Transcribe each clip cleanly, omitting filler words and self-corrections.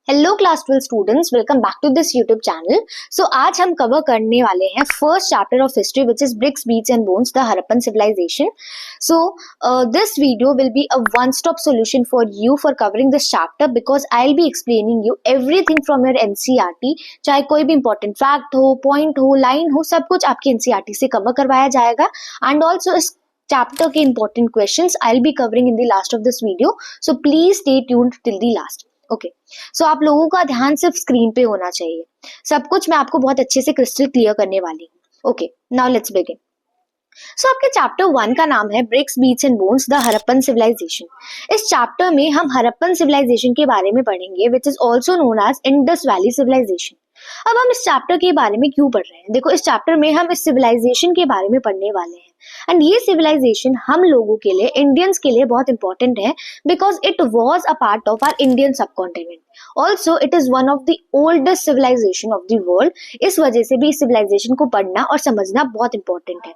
Hello class 12 students, welcome back to this YouTube channel. So आज हम cover करने वाले हैं first chapter of history which is bricks beads and bones the Harappan civilisation. So this video will be a one stop solution for you for covering this chapter because I will be explaining you everything from your NCERT. चाहे कोई भी important fact हो, point हो, line हो, सब कुछ आपके NCERT से कवर करवाया जाएगा। एंड ऑल्सो इस chapter के important questions I'll be covering in the last of this video, so please stay tuned till the last. Okay so आप लोगों का ध्यान सिर्फ स्क्रीन पे होना चाहिए, सब कुछ मैं आपको बहुत अच्छे से क्रिस्टल क्लियर करने वाली हूँ। Okay now let's begin. So आपके चैप्टर 1 का नाम है bricks beads and bones the Harappan civilisation. इस चैप्टर में हम हड़प्पन सिविलाइजेशन के बारे में पढ़ेंगे which is also known as Indus valley civilisation. अब हम इस चैप्टर के बारे में क्यों पढ़ रहे हैं? देखो, इस चैप्टर में हम इस सिविलाइजेशन के बारे में पढ़ने वाले हैं एंड ये सिविलाइजेशन हम लोगों के लिए, इंडियंस के लिए बहुत इंपॉर्टेंट है because it was a part of our Indian subcontinent. Also it is one of the oldest civilization of the world. इस वजह से भी इस सिविलाइजेशन को पढ़ना और समझना बहुत इंपॉर्टेंट है।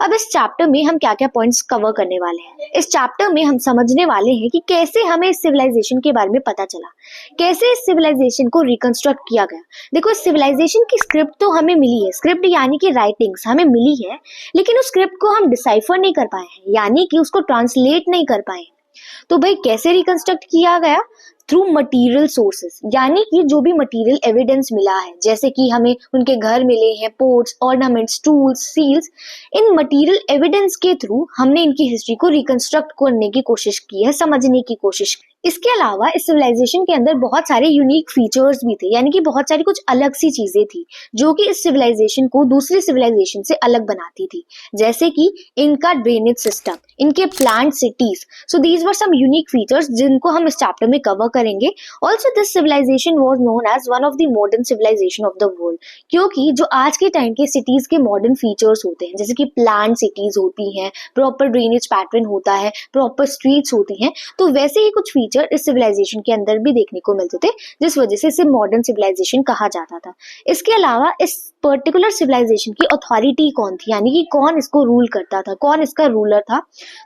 अब इस चैप्टर में हम क्या क्या पॉइंट्स कवर करने वाले हैं? इस चैप्टर में हम समझने वाले हैं कि कैसे हमें इस सिविलाइजेशन के बारे में पता चला, कैसे इस सिविलाइजेशन को रिकंस्ट्रक्ट किया गया। देखो, इस सिविलाइजेशन की स्क्रिप्ट तो हमें मिली है, स्क्रिप्ट यानी कि राइटिंग्स हमें मिली है, लेकिन उस स्क्रिप्ट को हम डिसाइफर नहीं कर पाए हैं, यानी कि उसको ट्रांसलेट नहीं कर पाए। तो भाई कैसे रिकंस्ट्रक्ट किया गया? थ्रू मटीरियल सोर्सेस, यानी कि जो भी मटीरियल एविडेंस मिला है, जैसे कि हमें उनके घर मिले हैं, पोर्ट्स, ऑर्नामेंट्स, टूल्स, सील्स, इन मटीरियल एविडेंस के थ्रू हमने इनकी हिस्ट्री को रिकंस्ट्रक्ट करने की कोशिश की है, समझने की कोशिश की। इसके अलावा इस सिविलाइजेशन के अंदर बहुत सारे यूनिक फीचर्स भी थे, यानी कि बहुत सारी कुछ अलग सी चीजें थी जो कि इस सिविलाइजेशन को दूसरी सिविलाइजेशन से अलग बनाती थी, जैसे कि इनका ड्रेनेज सिस्टम, इनके plant cities. So these were some unique features जिनको हम इस चैप्टर में कवर करेंगे। Also this civilization was known as one of the modern civilization of the world, क्योंकि जो आज के टाइम के सिटीज के मॉडर्न फीचर्स होते हैं, जैसे कि प्लांट सिटीज होती हैं, प्रॉपर ड्रेनेज पैटर्न होता है, प्रॉपर स्ट्रीट्स होती हैं, तो वैसे ही कुछ फीचर इस सिविलाइजेशन के अंदर भी देखने को मिलते थे, जिस वजह से इसे मॉडर्न सिविलाइजेशन कहा जाता था। इसके अलावा इस पर्टिकुलर सिविलाइजेशन की अथॉरिटी कौन थी, यानी कि कौन इसको रूल करता था, कौन इसका रूलर था,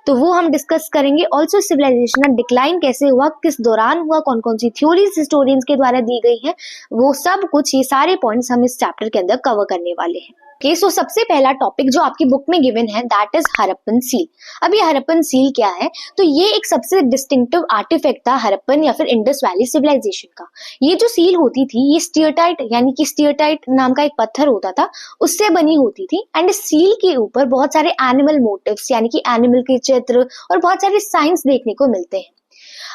तो वो हम डिस्कस करेंगे। ऑल्सो सिविलाइजेशन का डिक्लाइन कैसे हुआ, किस दौरान हुआ, कौन कौन सी थ्योरीज हिस्टोरियंस के द्वारा दी गई है, वो सब कुछ, ये सारे पॉइंट्स हम इस चैप्टर के अंदर कवर करने वाले हैं। ओके, सो सबसे पहला टॉपिक जो आपकी बुक में गिवन है दैट इज हड़प्पन सील। अब ये हड़प्पन सील क्या है? तो ये एक सबसे डिस्टिंक्टिव आर्टिफैक्ट था हड़प्पन या फिर इंडस वैली सिविलाइजेशन का। ये जो सील होती थी, ये स्टीयरटाइट यानी कि स्टीयरटाइट नाम का एक पत्थर होता था, उससे बनी होती थी एंड इस सील के ऊपर बहुत सारे एनिमल मोटिव्स यानी कि एनिमल के चित्र और बहुत सारे साइंस देखने को मिलते हैं।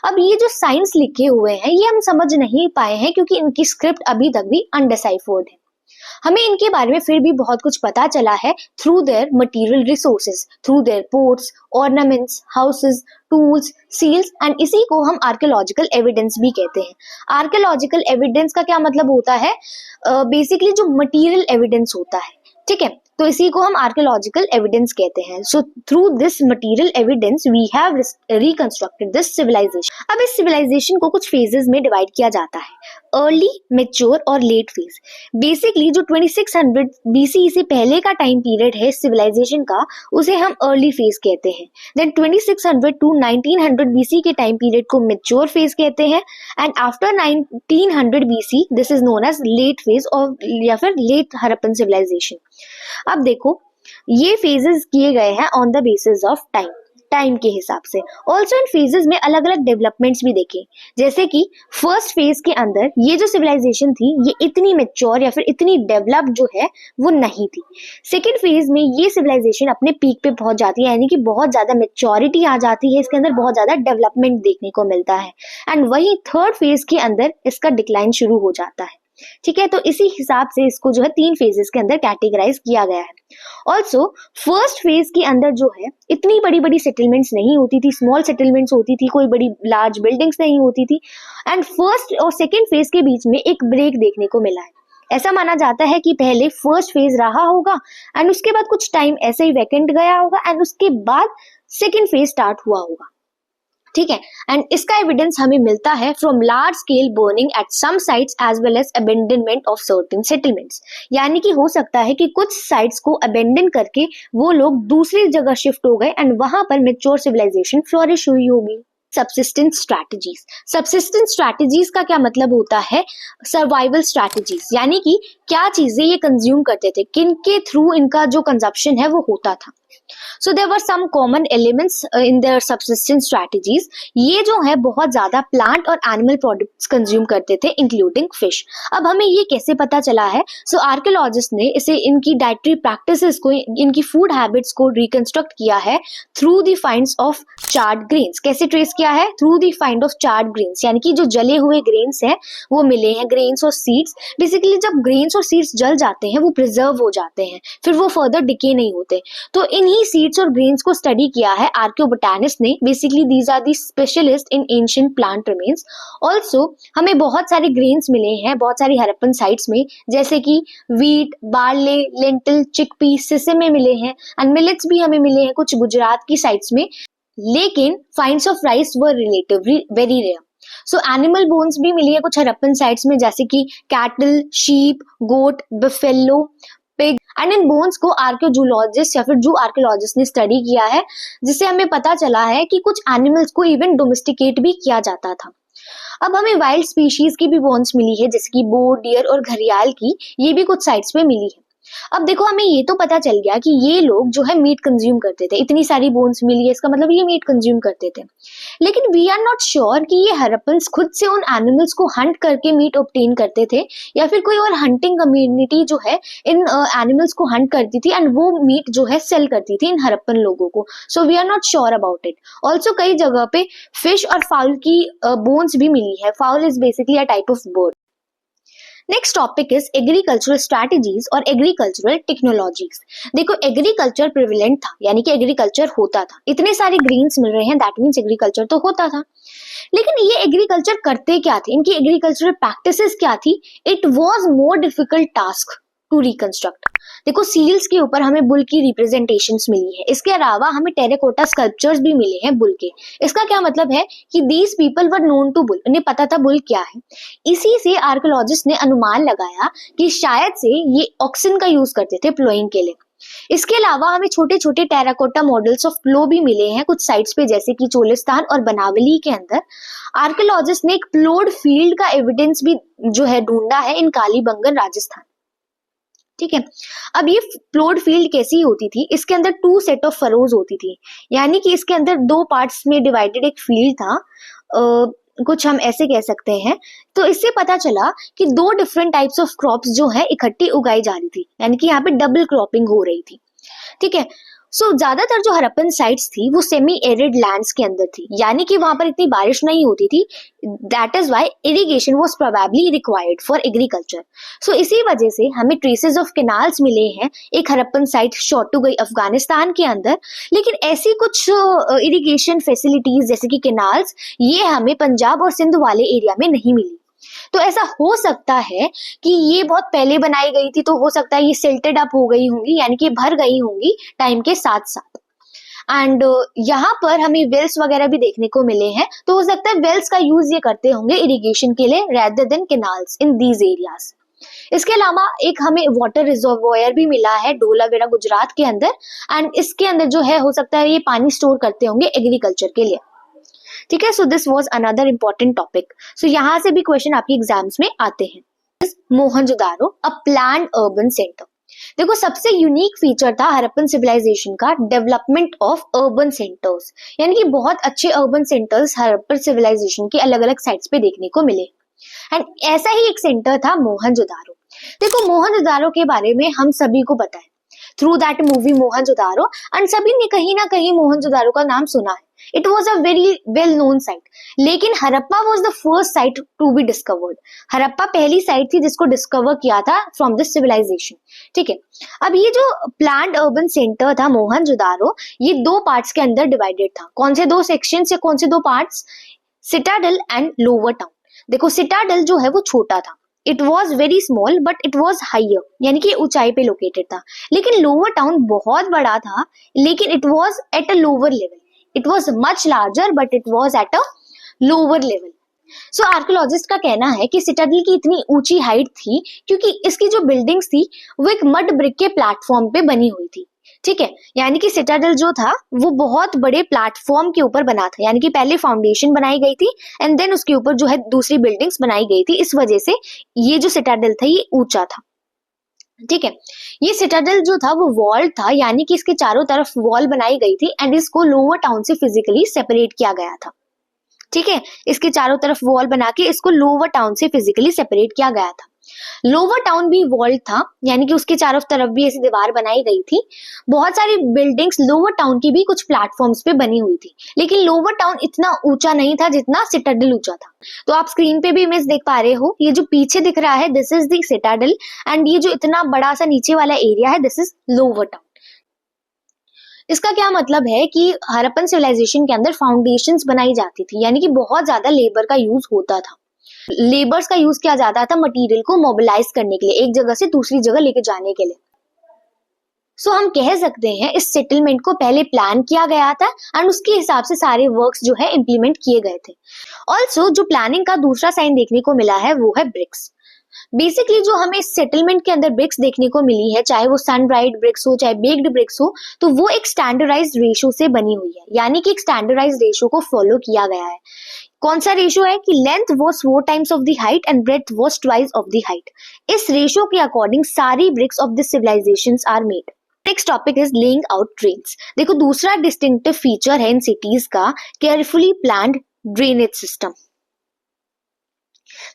अब ये जो साइंस लिखे हुए हैं ये हम समझ नहीं पाए हैं क्योंकि इनकी स्क्रिप्ट अभी तक भी अनडिसाइफर्ड है। हमें इनके बारे में फिर भी बहुत कुछ पता चला है through their material resources, through their ports, ornaments, houses, tools, seals and इसी को हम आर्कियोलॉजिकल एविडेंस भी कहते हैं। आर्कियोलॉजिकल एविडेंस का क्या मतलब होता है? बेसिकली जो मटीरियल एविडेंस होता है, ठीक है, तो इसी को हम आर्कियोलॉजिकल एविडेंस कहते हैं। So through this material evidence we have reconstructed this civilization. अब इस सिविलाइजेशन को कुछ फेजेस में डिवाइड किया जाता है, अर्ली, मैच्योर और लेट फेज। बेसिकली जो 2600 बीसी से पहले का टाइम पीरियड है सिविलाइजेशन का, उसे हम अर्ली फेज कहते हैं। देन 2600 टू 1900 बीसी के टाइम पीरियड को मैच्योर फेज कहते हैं and after 1900 BC this is known as late phase और या फिर लेट हड़प्पन सिविलाइजेशन। अब देखो, ये फेजेस किए गए हैं on the basis of time के हिसाब से। ऑल्सो इन फेजेस में अलग अलग डेवलपमेंट्स भी देखे, जैसे कि फर्स्ट फेज के अंदर ये जो सिविलाइजेशन थी ये इतनी मैच्योर या फिर इतनी डेवलप्ड जो है वो नहीं थी। सेकेंड फेज में ये सिविलाइजेशन अपने पीक पे पहुंच जाती है, यानी कि बहुत ज्यादा मैच्योरिटी आ जाती है, इसके अंदर बहुत ज्यादा डेवलपमेंट देखने को मिलता है एंड वही थर्ड फेज के अंदर इसका डिक्लाइन शुरू हो जाता है। ठीक है, तो इसी हिसाब से इसको जो है 3 फेजेस के अंदर कैटेगराइज किया गया है। ऑल्सो फर्स्ट फेज के अंदर जो है इतनी बड़ी बड़ी सेटलमेंट्स नहीं होती थी, स्मॉल सेटलमेंट्स होती थी, कोई बड़ी लार्ज बिल्डिंग्स नहीं होती थी एंड फर्स्ट और सेकेंड फेज के बीच में एक ब्रेक देखने को मिला है। ऐसा माना जाता है कि पहले फर्स्ट फेज रहा होगा एंड उसके बाद कुछ टाइम ऐसे ही वैकेंट गया होगा एंड उसके बाद सेकेंड फेज स्टार्ट हुआ होगा, ठीक है। एंड इसका एविडेंस हमें मिलता है from large scale burning at some sites as well as abandonment of certain settlements, यानी कि हो सकता है कि कुछ साइट्स को अबेंडन करके वो लोग दूसरी जगह शिफ्ट हो गए एंड वहां पर मैच्योर सिविलाइजेशन फ्लोरिश हुई होगी। Subsistence strategies. सबसिस्टेंस स्ट्रैटेजीज का क्या मतलब होता है? सर्वाइवल स्ट्रैटेजीज, यानी कि क्या चीजें ये कंज्यूम करते थे, किन के थ्रू इनका जो कंजप्शन है वो होता था। So there were some common elements in their subsistence strategies. ये जो है बहुत ज्यादा प्लांट और एनिमल प्रोडक्ट्स कंज्यूम करते थे, इंक्लूडिंग फिश। अब हमें ये कैसे पता चला है? सो आर्कियोलॉजिस्ट ने इसे इनकी डाइटरी प्रैक्टिसेस को, इनकी फूड हैबिट्स को रिकंस्ट्रक्ट किया है through the finds of charred grains. कैसे ट्रेस किया है? Through the find of charred grains, यानी कि जो जले हुए ग्रेन्स हैं वो मिले हैं, ग्रेन्स और सीड्स। बेसिकली जब ग्रेन्स और सीड्स जल जाते हैं वो प्रिजर्व हो जाते हैं, फिर वो फर्दर डिके नहीं होते। तो इन्हीं सीड्स और ग्रेन्स को स्टडी किया है आर्कियोबोटैनिस्ट ने। Basically these are the specialist in ancient plant remains. Also हमें बहुत सारे ग्रेन्स मिले हैं बहुत सारी हड़प्पन साइट्स में, जैसे कि वीट, बार्ले, लेंटिल, चिकपी, सिसेमे मिले हैं, एंड मिलेट्स भी हमें मिले हैं कुछ गुजरात की साइट्स में। लेकिन finds of rice were relatively very rare. So animal bones भी मिली है कुछ हड़प्पन साइट्स में, जैसे कि cattle, sheep, goat, buffalo, pig. And इन बोन्स को आर्कियोलॉजिस्ट या फिर जू आर्कियोलॉजिस्ट ने स्टडी किया है, जिससे हमें पता चला है कि कुछ एनिमल्स को इवन डोमेस्टिकेट भी किया जाता था। अब हमें वाइल्ड स्पीशीज की भी बोन्स मिली है, जैसे कि बोर, डियर और घड़ियाल की, ये भी कुछ साइट्स पे मिली है। अब देखो हमें ये तो पता चल गया कि ये लोग जो है मीट कंज्यूम करते थे, इतनी सारी बोन्स मिली है, इसका मतलब ये मीट कंज्यूम करते थे। लेकिन वी आर नॉट श्योर कि ये हड़प्पन्स खुद से उन एनिमल्स को हंट करके मीट ऑब्टेन करते थे, या फिर कोई और हंटिंग कम्युनिटी जो है इन एनिमल्स को हंट करती थी एंड वो मीट जो है सेल करती थी इन हड़प्पन लोगों को। So we are not sure about it. Also कई जगह पे फिश और फाउल की बोन्स भी मिली है। Foul is basically a type of bird. Next topic is agricultural strategies और एग्रीकल्चरल टेक्नोलॉजीज। देखो एग्रीकल्चर प्रिविलेंट था, यानी कि एग्रीकल्चर होता था, इतने सारे ग्रीन्स मिल रहे हैं, दैट मीन्स एग्रीकल्चर तो होता था। लेकिन ये एग्रीकल्चर करते क्या थे, इनकी एग्रीकल्चरल प्रैक्टिसेस क्या थी? It was more difficult task to reconstruct. देखो सील्स के ऊपर हमें बुल की रिप्रेजेंटेशंस मिली है, इसके अलावा हमें टेराकोटा स्कल्पचर्स भी मिले हैं बुल के। इसका क्या मतलब है कि these people were known to bull, उन्हें पता था बुल क्या है। इसी से आर्कियोलॉजिस्ट ने अनुमान लगाया कि शायद से ये ऑक्सिन का यूज करते थे प्लोइंग के लिए। इसके अलावा हमें छोटे छोटे टेराकोटा मॉडल्स ऑफ प्लो भी मिले हैं कुछ साइट्स पे, जैसे कि चोलिस्तान और बनावली के अंदर। आर्कियोलॉजिस्ट ने एक प्लोड फील्ड का एविडेंस भी जो है ढूंढा है इन कालीबंगन, राजस्थान। ठीक है, अब ये प्लोड फील्ड कैसी होती थी? इसके अंदर 2 सेट ऑफ फरोज होती थी, यानी कि इसके अंदर 2 पार्ट्स में डिवाइडेड एक फील्ड था, कुछ हम ऐसे कह सकते हैं। तो इससे पता चला कि 2 डिफरेंट टाइप्स ऑफ क्रॉप्स जो है इकट्ठी उगाई जा रही थी, यानी कि यहाँ पे डबल क्रॉपिंग हो रही थी। ठीक है, सो ज्यादातर जो हड़प्पन साइट्स थी वो सेमी एरिड लैंड्स के अंदर थी, यानी कि वहां पर इतनी बारिश नहीं होती थी। That is why irrigation was probably required for agriculture. So इसी वजह से हमें ट्रेसेस ऑफ कैनाल्स मिले हैं। एक हड़प्पन साइट शॉट गई अफगानिस्तान के अंदर, लेकिन ऐसी कुछ इरिगेशन फैसिलिटीज जैसे कि कैनाल्स ये हमें पंजाब और सिंध वाले एरिया में नहीं मिली। तो ऐसा हो सकता है कि ये बहुत पहले बनाई गई थी, तो हो सकता है ये सिल्टेड अप हो गई होंगी, यानी कि भर गई होंगी टाइम के साथ साथ। एंड यहाँ पर हमें वेल्स वगैरह भी देखने को मिले हैं, तो हो सकता है वेल्स का यूज ये करते होंगे इरिगेशन के लिए rather than canals in these areas. इसके अलावा एक हमें वाटर रिजर्वोयर भी मिला है ढोलावीरा गुजरात के अंदर, एंड इसके अंदर जो है हो सकता है ये पानी स्टोर करते होंगे एग्रीकल्चर के लिए। ठीक है, so this was another important topic. So यहाँ से भी क्वेश्चन आपके एग्जाम्स में आते हैं। Mohenjodaro a planned urban centre. देखो सबसे यूनिक फीचर था हड़प्पन सिविलाइजेशन का डेवलपमेंट ऑफ अर्बन सेंटर्स, यानी कि बहुत अच्छे अर्बन सेंटर्स हड़प्पन सिविलाइजेशन के अलग अलग साइट्स पे देखने को मिले। एंड ऐसा ही एक सेंटर था मोहनजोदारो। देखो मोहनजोदारो के बारे में हम सभी को पता है through that movie Mohenjodaro, and सभी ने कहीं ना कहीं मोहनजोदारो का नाम सुना है। It was a very well known site, लेकिन Harappa was the first site to be discovered. Harappa पहली साइट थी जिसको डिस्कवर किया था फ्रॉम दिस सिविलाइजेशन। ठीक है, अब ये जो प्लान्ड अर्बन सेंटर था मोहनजोदारो, ये 2 पार्ट्स के अंदर डिवाइडेड था। कौन से 2 सेक्शन या कौन से 2 parts? Citadel and lower town. देखो सिटाडेल जो है वो छोटा था, it was very small but it was higher, यानी कि ऊंचाई पे लोकेटेड था। लेकिन लोअर टाउन बहुत बड़ा था, लेकिन it was at a lower level. It was much larger but it was at a lower level. So archaeologist का कहना है कि सिटाडेल की इतनी ऊंची हाइट थी क्योंकि इसकी जो बिल्डिंग्स थी वो एक मड ब्रिक के प्लेटफॉर्म पे बनी हुई थी। ठीक है, यानी कि सिटाडेल जो था वो बहुत बड़े प्लेटफॉर्म के ऊपर बना था, यानी कि पहले फाउंडेशन बनाई गई थी एंड देन उसके ऊपर जो है दूसरी बिल्डिंग्स बनाई गई थी। इस वजह से ये जो सिटाडेल था ये ऊंचा था। ठीक है, ये सिटाडेल जो था वो वॉल था, यानी कि इसके चारों तरफ वॉल बनाई गई थी एंड इसको लोअर टाउन से फिजिकली सेपरेट किया गया था। ठीक है, इसके चारों तरफ वॉल बना के इसको लोअर टाउन से फिजिकली सेपरेट किया गया था। लोअर टाउन भी वॉल्ड था, यानी कि उसके चारों तरफ भी ऐसी दीवार बनाई गई थी। बहुत सारी बिल्डिंग्स लोअर टाउन की भी कुछ प्लेटफॉर्म्स पे बनी हुई थी, लेकिन लोअर टाउन इतना ऊंचा नहीं था जितना सिटाडेल ऊंचा था। तो आप स्क्रीन पे भी इमेज देख पा रहे हो, ये जो पीछे दिख रहा है this is the Citadel and ये जो इतना बड़ा सा नीचे वाला एरिया है दिस इज लोअर टाउन। इसका क्या मतलब है कि हड़प्पन सिविलाइजेशन के अंदर फाउंडेशंस बनाई जाती थी, यानी कि बहुत ज्यादा लेबर का यूज होता था। लेबर्स का यूज किया जाता था मटेरियल को मोबिलाइज करने के लिए, एक जगह से दूसरी जगह लेके जाने के लिए। सो हम कह सकते हैं इस सेटलमेंट को पहले प्लान किया गया था एंड उसके हिसाब से सारे वर्क्स जो है इम्प्लीमेंट किए गए थे। ऑल्सो जो प्लानिंग का दूसरा साइन देखने को मिला है वो है ब्रिक्स। बेसिकली जो हमें इस सेटलमेंट के अंदर ब्रिक्स देखने को मिली है, चाहे वो सन ड्राइड ब्रिक्स हो चाहे बेक्ड ब्रिक्स हो, तो वो एक स्टैंडर्डाइज्ड रेशो से बनी हुई है, यानी कि एक स्टैंडर्डाइज्ड रेशो को फॉलो किया गया है। कौन सा रेशो है कि length was 4 times of the height and breadth was twice of the height. इस रेशो के अकॉर्डिंग सारी bricks of this civilizations are made. Next topic is laying out drains. देखो दूसरा डिस्टिंक्टिव फीचर है इन सिटीज का केयरफुली प्लान्ड ड्रेनेज सिस्टम।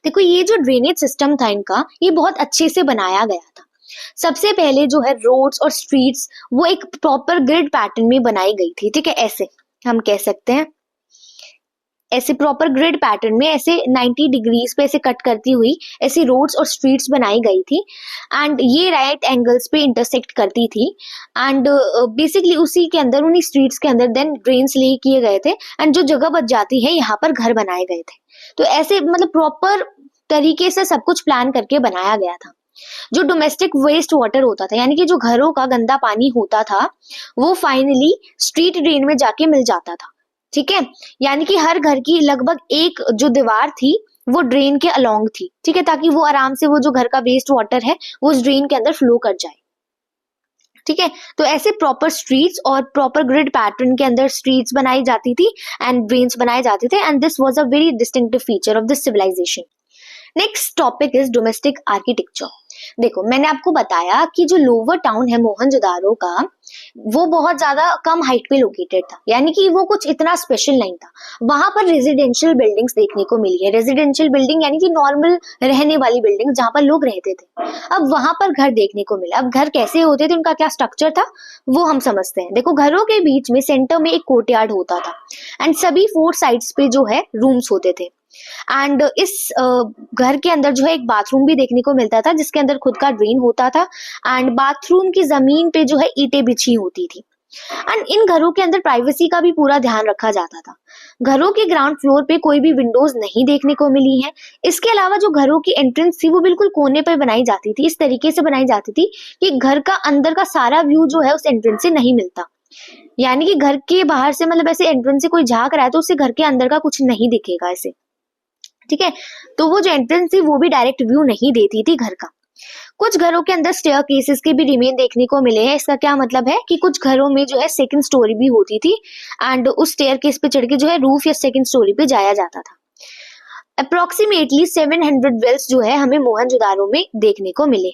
देखो ये जो ड्रेनेज सिस्टम था इनका ये बहुत अच्छे से बनाया गया था। सबसे पहले जो है रोड्स और स्ट्रीट्स वो एक प्रॉपर ग्रिड पैटर्न में बनाई गई थी। ठीक है, ऐसे हम कह सकते हैं, ऐसे प्रॉपर ग्रिड पैटर्न में ऐसे 90 डिग्रीज पे ऐसे कट करती हुई ऐसी रोड्स और स्ट्रीट्स बनाई गई थी एंड ये राइट एंगल्स पे इंटरसेक्ट करती थी एंड बेसिकली उसी के अंदर उन्हीं स्ट्रीट्स के अंदर देन ड्रेन्स ले किए गए थे एंड जो जगह बच जाती है यहाँ पर घर बनाए गए थे। तो ऐसे मतलब प्रॉपर तरीके से सब कुछ प्लान करके बनाया गया था। जो डोमेस्टिक वेस्ट वाटर होता था, यानी कि जो घरों का गंदा पानी होता था, वो फाइनली स्ट्रीट ड्रेन में जाके मिल जाता था। ठीक है, यानी कि हर घर की लगभग एक जो दीवार थी वो ड्रेन के अलोंग थी। ठीक है, ताकि वो आराम से वो जो घर का वेस्ट वाटर है वो उस ड्रेन के अंदर फ्लो कर जाए। ठीक है, तो ऐसे प्रॉपर स्ट्रीट्स और प्रॉपर ग्रिड पैटर्न के अंदर स्ट्रीट्स बनाई जाती थी एंड ड्रेन्स बनाए जाते थे and this was a very distinctive feature of this civilization. Next topic is domestic architecture. देखो मैंने आपको बताया कि जो लोअर टाउन है मोहनजोदारो का वो बहुत ज्यादा कम हाइट पे लोकेटेड था, यानी कि वो कुछ इतना स्पेशल नहीं था। वहां पर रेजिडेंशियल बिल्डिंग्स देखने को मिली है। रेजिडेंशियल बिल्डिंग यानी कि नॉर्मल रहने वाली बिल्डिंग जहां पर लोग रहते थे। अब वहां पर घर देखने को मिला। अब घर कैसे होते थे, उनका क्या स्ट्रक्चर था वो हम समझते हैं। देखो घरों के बीच में सेंटर में एक कोर्टयार्ड होता था एंड सभी 4 साइड्स पे जो है रूम्स होते थे एंड इस घर के अंदर जो है एक बाथरूम भी देखने को मिलता था जिसके अंदर खुद का ड्रेन होता था एंड बाथरूम की जमीन पे जो है ईंटें बिछी होती थी एंड इन घरों के अंदर प्राइवेसी का भी पूरा ध्यान रखा जाता था। घरों के ग्राउंड फ्लोर पे कोई भी विंडोज नहीं देखने को मिली है। इसके अलावा जो घरों की एंट्रेंस थी वो बिल्कुल कोने पर बनाई जाती थी, इस तरीके से बनाई जाती थी कि घर का अंदर का सारा व्यू जो है उस एंट्रेंस से नहीं मिलता। यानी कि घर के बाहर से मतलब ऐसे एंट्रेंस से कोई झांक रहा है तो उसे घर के अंदर का कुछ नहीं दिखेगा ऐसे। ठीक है, तो वो जो एंट्रेंस थी वो भी डायरेक्ट व्यू नहीं देती थी घर का। कुछ घरों के अंदर स्टेयर केसेस के भी रिमेन देखने को मिले हैं। इसका क्या मतलब है कि कुछ घरों में जो है सेकंड स्टोरी भी होती थी एंड उस स्टेयर केस पे चढ़ के जो है रूफ या सेकंड स्टोरी पे जाया जाता था। अप्रोक्सीमेटली 700 वेल्स जो है हमें मोहनजोदारो में देखने को मिले।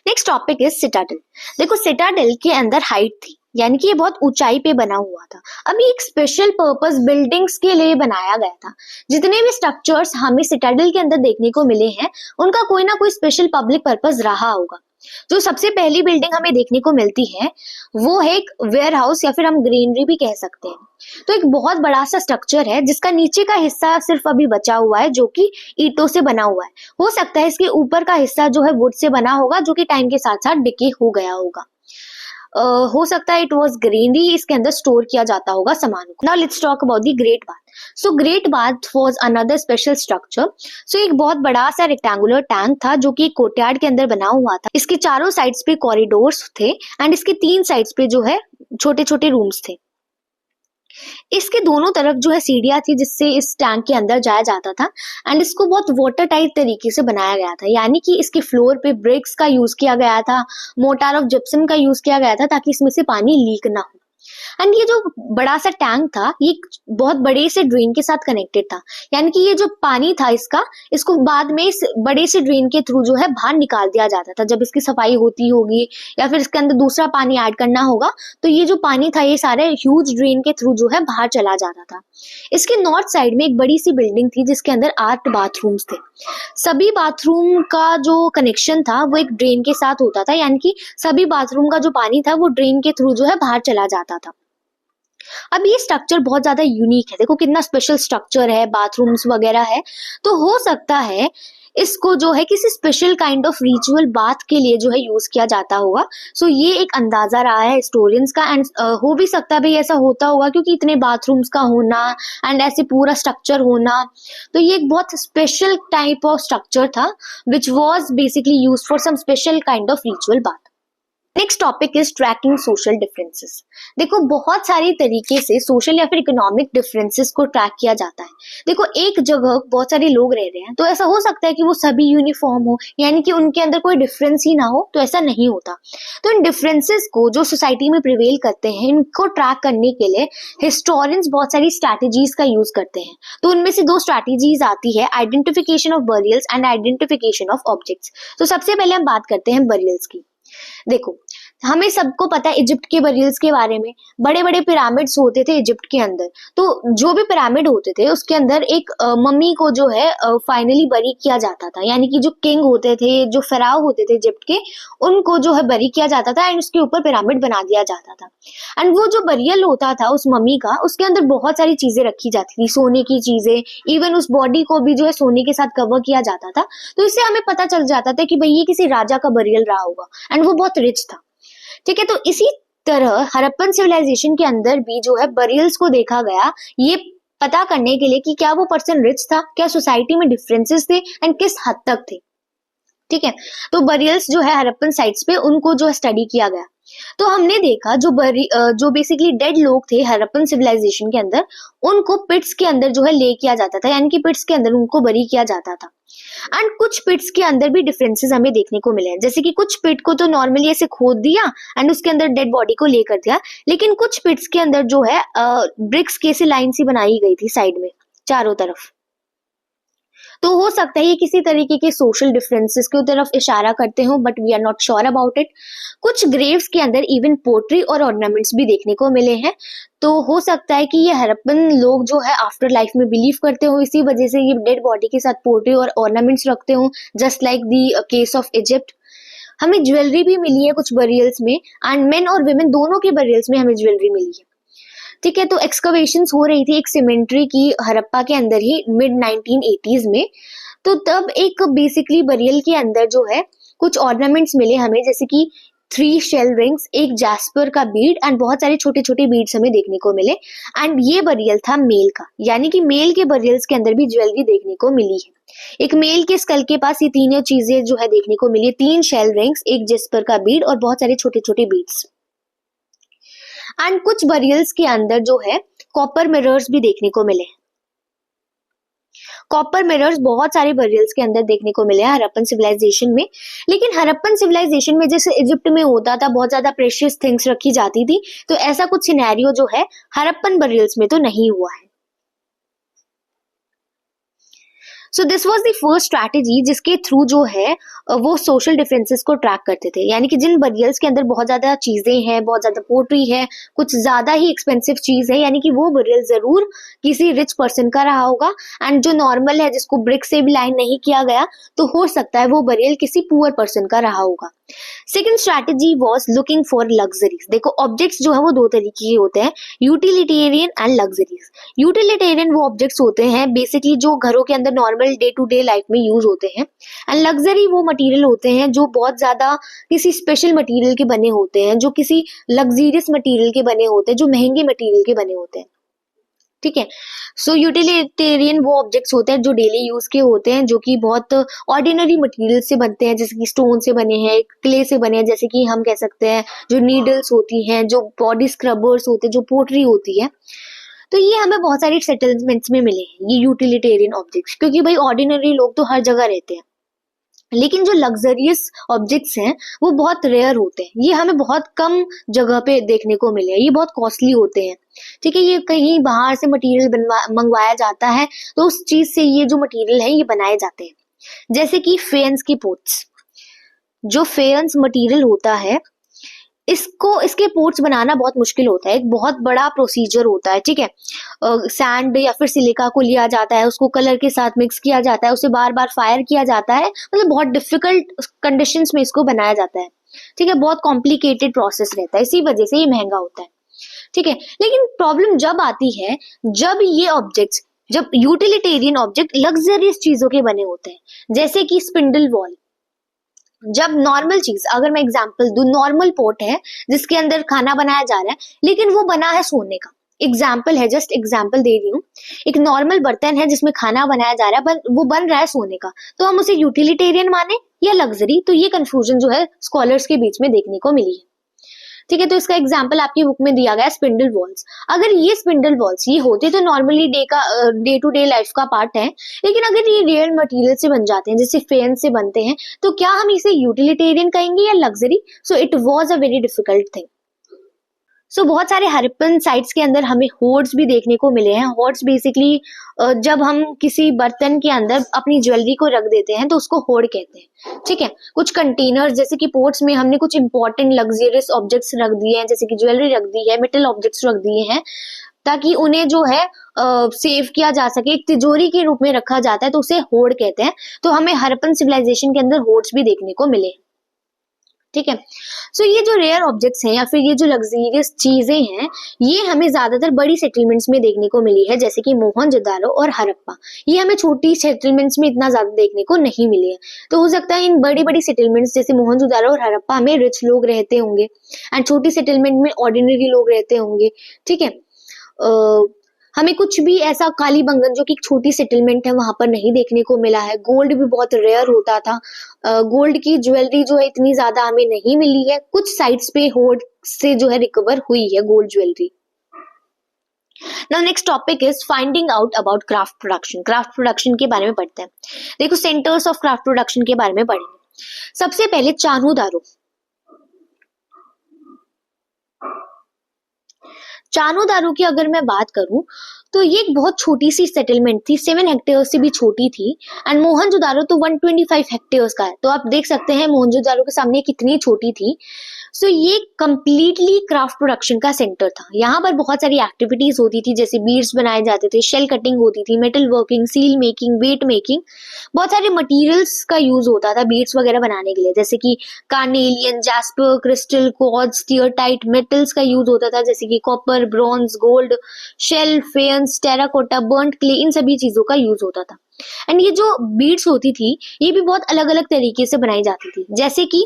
Next topic is Citadel. देखो सिटाडेल के अंदर हाइट थी, यानी कि ये बहुत ऊंचाई पे बना हुआ था। अब ये एक स्पेशल पर्पस बिल्डिंग्स के लिए बनाया गया था। जितने भी स्ट्रक्चर्स हमें सिटाडेल के अंदर देखने को मिले हैं उनका कोई ना कोई स्पेशल पब्लिक पर्पस रहा होगा। जो सबसे पहली बिल्डिंग हमें देखने को मिलती है वो है एक वेयर हाउस या फिर हम ग्रेनरी भी कह सकते हैं। तो एक बहुत बड़ा सा स्ट्रक्चर है जिसका नीचे का हिस्सा सिर्फ अभी बचा हुआ है जो कि ईंटों से बना हुआ है। हो सकता है इसके ऊपर का हिस्सा जो है वुड से बना होगा जो कि टाइम के साथ साथ डिके हो गया होगा। हो सकता है इट वॉज ग्रेनरी, इसके अंदर स्टोर किया जाता होगा सामान को। Now let's talk about the great bath. So great bath was another special structure. So एक बहुत बड़ा सा रेक्टेंगुलर टैंक था जो कि कोर्टयार्ड के अंदर बना हुआ था। इसके चारों साइड्स पे कॉरिडोर्स थे एंड इसके 3 साइड्स पे जो है छोटे छोटे रूम्स थे। इसके दोनों तरफ जो है सीढ़ियां थी जिससे इस टैंक के अंदर जाया जाता था। एंड इसको बहुत वाटर टाइट तरीके से बनाया गया था, यानी कि इसके फ्लोर पे ब्रिक्स का यूज किया गया था, मोटार ऑफ जिप्सम का यूज किया गया था ताकि इसमें से पानी लीक ना हो। एंड ये जो बड़ा सा टैंक था ये बहुत बड़े से ड्रेन के साथ कनेक्टेड था, यानी कि ये जो पानी था इसको बाद में इस बड़े से ड्रेन के थ्रू जो है बाहर निकाल दिया जाता था। जब इसकी सफाई होती होगी या फिर इसके अंदर दूसरा पानी ऐड करना होगा तो ये जो पानी था ये सारे ह्यूज ड्रेन के थ्रू जो है बाहर चला जाता था। इसके नॉर्थ साइड में एक बड़ी सी बिल्डिंग थी जिसके अंदर 8 बाथरूम्स थे। सभी बाथरूम का जो कनेक्शन था वो एक ड्रेन के साथ होता था, यानी कि सभी बाथरूम का जो पानी था वो ड्रेन के थ्रू जो है बाहर चला जाता था। अब ये स्ट्रक्चर बहुत ज्यादा यूनिक है, देखो कितना स्पेशल स्ट्रक्चर है, बाथरूम्स वगैरह है। तो हो सकता है इसको जो है किसी special kind of ritual bath के लिए जो है यूज किया जाता होगा। सो ये एक अंदाजा रहा है हिस्टोरियंस का। एंड हो भी सकता है भाई ऐसा होता होगा क्योंकि इतने बाथरूम्स का होना एंड ऐसे पूरा स्ट्रक्चर होना, तो ये एक बहुत स्पेशल टाइप ऑफ स्ट्रक्चर था which was basically use for some special kind of ritual bath. Next topic is tracking social differences. देखो बहुत सारे तरीके से सोशल या फिर इकोनॉमिक डिफरेंसेस को ट्रैक किया जाता है। देखो एक जगह बहुत सारे लोग रह रहे हैं तो ऐसा हो सकता है कि वो सभी यूनिफॉर्म हो, यानी कि उनके अंदर कोई डिफरेंस ही ना हो, तो ऐसा नहीं होता। तो इन डिफरेंसेस को जो सोसाइटी में प्रिवेल करते हैं इनको ट्रैक करने के लिए हिस्टोरियंस बहुत सारी स्ट्रैटेजीज का यूज करते हैं। तो उनमें से 2 स्ट्रैटेजीज आती है, identification of burials and identification of objects. तो सबसे पहले हम बात करते हैं बरियल्स की। देखो हमें सबको पता है इजिप्ट के बरियल्स के बारे में, बड़े बड़े पिरामिड्स होते थे इजिप्ट के अंदर। तो जो भी पिरामिड होते थे उसके अंदर एक मम्मी को जो है फाइनली बरी किया जाता था, यानी कि जो किंग होते थे, जो फेराव होते थे इजिप्ट के, उनको जो है बरी किया जाता था एंड उसके ऊपर पिरामिड बना दिया जाता था। एंड वो जो बरियल होता था उस मम्मी का, उसके अंदर बहुत सारी चीजें रखी जाती थी, सोने की चीजें, इवन उस बॉडी को भी जो है सोने के साथ कवर किया जाता था। तो इससे हमें पता चल जाता था कि भाई ये किसी राजा का बरियल रहा होगा एंड वो बहुत रिच था। ठीक है, तो इसी तरह हड़प्पन सिविलाइजेशन के अंदर भी जो है बरियल्स को देखा गया, ये पता करने के लिए कि क्या वो पर्सन रिच था, क्या सोसाइटी में डिफरेंसेस थे एंड किस हद तक थे। ठीक है, तो बरियल्स जो है हड़प्पन साइट्स पे उनको जो है स्टडी किया गया। तो हमने देखा जो बेसिकली डेड लोग थे हड़प्पन सिविलाइजेशन के अंदर, उनको पिट्स के अंदर जो है ले किया जाता था, यानी कि पिट्स के अंदर उनको बरी किया जाता था। एंड कुछ पिट्स के अंदर भी डिफरेंसेस हमें देखने को मिले हैं, जैसे कि कुछ पिट को तो नॉर्मली ऐसे खोद दिया एंड उसके अंदर डेड बॉडी को लेकर दिया, लेकिन कुछ पिट्स के अंदर जो है ब्रिक्स के से लाइन सी बनाई गई थी साइड में चारों तरफ। तो हो सकता है ये किसी तरीके के सोशल डिफरेंसेस की तरफ इशारा करते हो, but we are not sure about it. कुछ ग्रेव्स के अंदर इवन पोट्री और ऑर्नामेंट्स भी देखने को मिले हैं। तो हो सकता है कि ये हड़प्पन लोग जो है आफ्टर लाइफ में बिलीव करते हो, इसी वजह से ये डेड बॉडी के साथ पोट्री और ऑर्नामेंट्स रखते हो, just like the case of Egypt. हमें ज्वेलरी भी मिली है कुछ बरियल्स में, एंड मेन और वुमेन दोनों के बरियल्स में हमें ज्वेलरी मिली है। ठीक है, तो एक्सकवेशंस हो रही थी एक सिमेंट्री की हड़प्पा के अंदर ही मिड 1980s में। तो तब एक बेसिकली बरियल के अंदर जो है कुछ ऑर्नामेंट्स मिले हमें, जैसे कि 3 शेल रिंग्स, एक जैस्पर का बीड एंड बहुत सारे छोटे छोटे बीड्स हमें देखने को मिले। एंड ये बरियल था मेल का, यानी कि मेल के बरियल्स के अंदर भी ज्वेलरी देखने को मिली है। एक मेल के स्कल के पास ये तीनों चीजें जो है देखने को मिली, 3 शेल रिंग्स, एक जैस्पर का बीड और बहुत सारे छोटे छोटे बीड्स। एंड कुछ बरियल्स के अंदर जो है कॉपर मिरर्स भी देखने को मिले। कॉपर मिरर्स बहुत सारे बरियल्स के अंदर देखने को मिले हैं हड़प्पन सिविलाइजेशन में। लेकिन हड़प्पन सिविलाइजेशन में जैसे इजिप्ट में होता था बहुत ज्यादा प्रेशियस थिंग्स रखी जाती थी, तो ऐसा कुछ सिनेरियो जो है हड़प्पन बरियल्स में तो नहीं हुआ है। So this was the first strategy जिसके थ्रू जो है वो सोशल डिफरेंसेस को ट्रैक करते थे, यानी कि जिन बरियल्स के अंदर बहुत ज्यादा चीजें हैं, बहुत ज्यादा पोट्री है, कुछ ज्यादा ही एक्सपेंसिव चीज है, यानी कि वो बरियल जरूर किसी रिच पर्सन का रहा होगा। एंड जो नॉर्मल है जिसको ब्रिक से भी लाइन नहीं किया गया, तो हो सकता है वो बरियल किसी पुअर पर्सन का रहा होगा। Second strategy was looking for luxuries. देखो ऑब्जेक्ट्स जो है वो 2 तरीके के होते हैं, यूटिलिटेरियन एंड लग्जरीज। यूटिलिटेरियन वो ऑब्जेक्ट्स होते हैं बेसिकली जो घरों के अंदर normal day to day life में यूज होते हैं, एंड लग्जरी वो मटेरियल होते हैं जो बहुत ज्यादा किसी स्पेशल मटेरियल के बने होते हैं, जो किसी लग्जरियस मटेरियल के बने होते हैं, जो महंगे मटेरियल के बने होते हैं। ठीक है, सो यूटिलिटेरियन वो ऑब्जेक्ट्स होते हैं जो डेली यूज के होते हैं, जो कि बहुत ऑर्डिनरी मटेरियल से बनते हैं, जैसे कि स्टोन से बने हैं, क्ले से बने हैं, जैसे कि हम कह सकते हैं जो नीडल्स होती हैं, जो बॉडी स्क्रबर्स होते हैं, जो पोट्री होती है। तो ये हमें बहुत सारी सेटलमेंट्स में मिले हैं ये यूटिलिटेरियन ऑब्जेक्ट्स, क्योंकि भाई ऑर्डिनरी लोग तो हर जगह रहते हैं, लेकिन जो लग्जरियस ऑब्जेक्ट्स हैं वो बहुत रेयर होते हैं, ये हमें बहुत कम जगह पे देखने को मिले हैं, ये बहुत कॉस्टली होते हैं। ठीक है, ये कहीं बाहर से मटेरियल मंगवाया जाता है तो उस चीज से ये जो मटेरियल है ये बनाए जाते हैं, जैसे कि फेयंस की पोट्स। जो फेयंस मटेरियल होता है इसके पोर्ट्स बनाना बहुत मुश्किल होता है, एक बहुत बड़ा प्रोसीजर होता है। ठीक है, सैंड या फिर सिलिका को लिया जाता है, उसको कलर के साथ मिक्स किया जाता है, उसे बार बार फायर किया जाता है, मतलब बहुत डिफिकल्ट कंडीशंस में इसको बनाया जाता है। ठीक है, बहुत कॉम्प्लिकेटेड प्रोसेस रहता है, इसी वजह से ये महंगा होता है। ठीक है, लेकिन प्रॉब्लम जब आती है जब ये ऑब्जेक्ट्स, जब यूटिलिटेरियन ऑब्जेक्ट लग्जरियस चीजों के बने होते हैं, जैसे कि स्पिंडल वॉल। जब नॉर्मल चीज, अगर मैं एग्जांपल दूं, नॉर्मल पोट है जिसके अंदर खाना बनाया जा रहा है, लेकिन वो बना है सोने का, एग्जाम्पल है, जस्ट एग्जाम्पल दे रही हूँ। एक नॉर्मल बर्तन है जिसमें खाना बनाया जा रहा है, वो बन रहा है सोने का, तो हम उसे यूटिलिटेरियन माने या लग्जरी? तो ये कंफ्यूजन जो है स्कॉलर्स के बीच में देखने को मिली है। ठीक है, तो इसका एग्जाम्पल आपकी बुक में दिया गया स्पिंडल वॉल्स। अगर ये स्पिंडल वॉल्स ये होते तो normally day to day life का पार्ट है, लेकिन अगर ये रियल मटेरियल से बन जाते हैं, जैसे फेन से बनते हैं, तो क्या हम इसे यूटिलिटेरियन कहेंगे या luxury? So it was a very difficult thing. So बहुत सारे हरप्पन साइट्स के अंदर हमें होर्ड्स भी देखने को मिले हैं। होर्ड्स बेसिकली जब हम किसी बर्तन के अंदर अपनी ज्वेलरी को रख देते हैं तो उसको होर्ड कहते हैं। ठीक है, कुछ कंटेनर्स जैसे कि पोर्ट्स में हमने कुछ इंपॉर्टेंट लग्जरियस ऑब्जेक्ट्स रख दिए हैं, जैसे कि ज्वेलरी रख दी है, मेटल ऑब्जेक्ट्स रख दिए हैं, ताकि उन्हें जो है सेव किया जा सके, एक तिजोरी के रूप में रखा जाता है, तो उसे होर्ड कहते हैं। तो हमें हरप्पन सिविलाइजेशन के अंदर होर्ड्स भी देखने को मिले। ठीक है, सो ये जो रेयर ऑब्जेक्ट्स हैं या फिर ये जो लग्जरियस चीजें हैं, ये हमें ज्यादातर बड़ी सेटलमेंट्स में देखने को मिली है, जैसे कि मोहनजोदारो और हड़प्पा। ये हमें छोटी सेटलमेंट्स में इतना ज्यादा देखने को नहीं मिले हैं। तो हो सकता है इन बड़ी बड़ी सेटलमेंट्स जैसे मोहनजोदारो और हड़प्पा में रिच लोग रहते होंगे एंड छोटी सेटलमेंट में ऑर्डिनरी लोग रहते होंगे। ठीक है, हमें कुछ भी ऐसा कालीबंगन जो कि एक छोटी सेटलमेंट है वहां पर नहीं देखने को मिला है। गोल्ड भी बहुत रेयर होता था, गोल्ड की ज्वेलरी जो है इतनी ज्यादा हमें नहीं मिली है। कुछ साइट्स पे होर्ड से जो है रिकवर हुई है gold jewellery. Now next topic is finding out about craft production. Craft production के बारे में पढ़ते हैं। देखो, सेंटर्स ऑफ क्राफ्ट प्रोडक्शन के बारे में पढ़ेंगे। सबसे पहले चान्हो दारो की अगर मैं बात करूं तो ये एक बहुत छोटी सी सेटलमेंट थी, 7 हेक्टेयर्स से भी छोटी थी। एंड मोहनजोदारो तो 125 हेक्टेयर्स का है, तो आप देख सकते हैं मोहनजोदारो के सामने कितनी छोटी थी। सो ये कंप्लीटली क्राफ्ट प्रोडक्शन का सेंटर था। यहाँ पर बहुत सारी एक्टिविटीज होती थी, जैसे बीड्स बनाए जाते थे, शेल कटिंग होती थी, metal working, seal making, weight making, बहुत सारे मटेरियल्स का यूज होता था बीड्स वगैरह बनाने के लिए, जैसे कि कार्नेलियन, जैस्पर, क्रिस्टल, क्वार्ट्ज, टियरटाइट मेटल्स का यूज होता था, जैसे कि copper, bronze, gold, shell, faience, terracotta, burnt clay, इन सभी चीजों का यूज होता था। एंड ये जो बीड्स होती थी ये भी बहुत अलग अलग तरीके से बनाई जाती थी, जैसे कि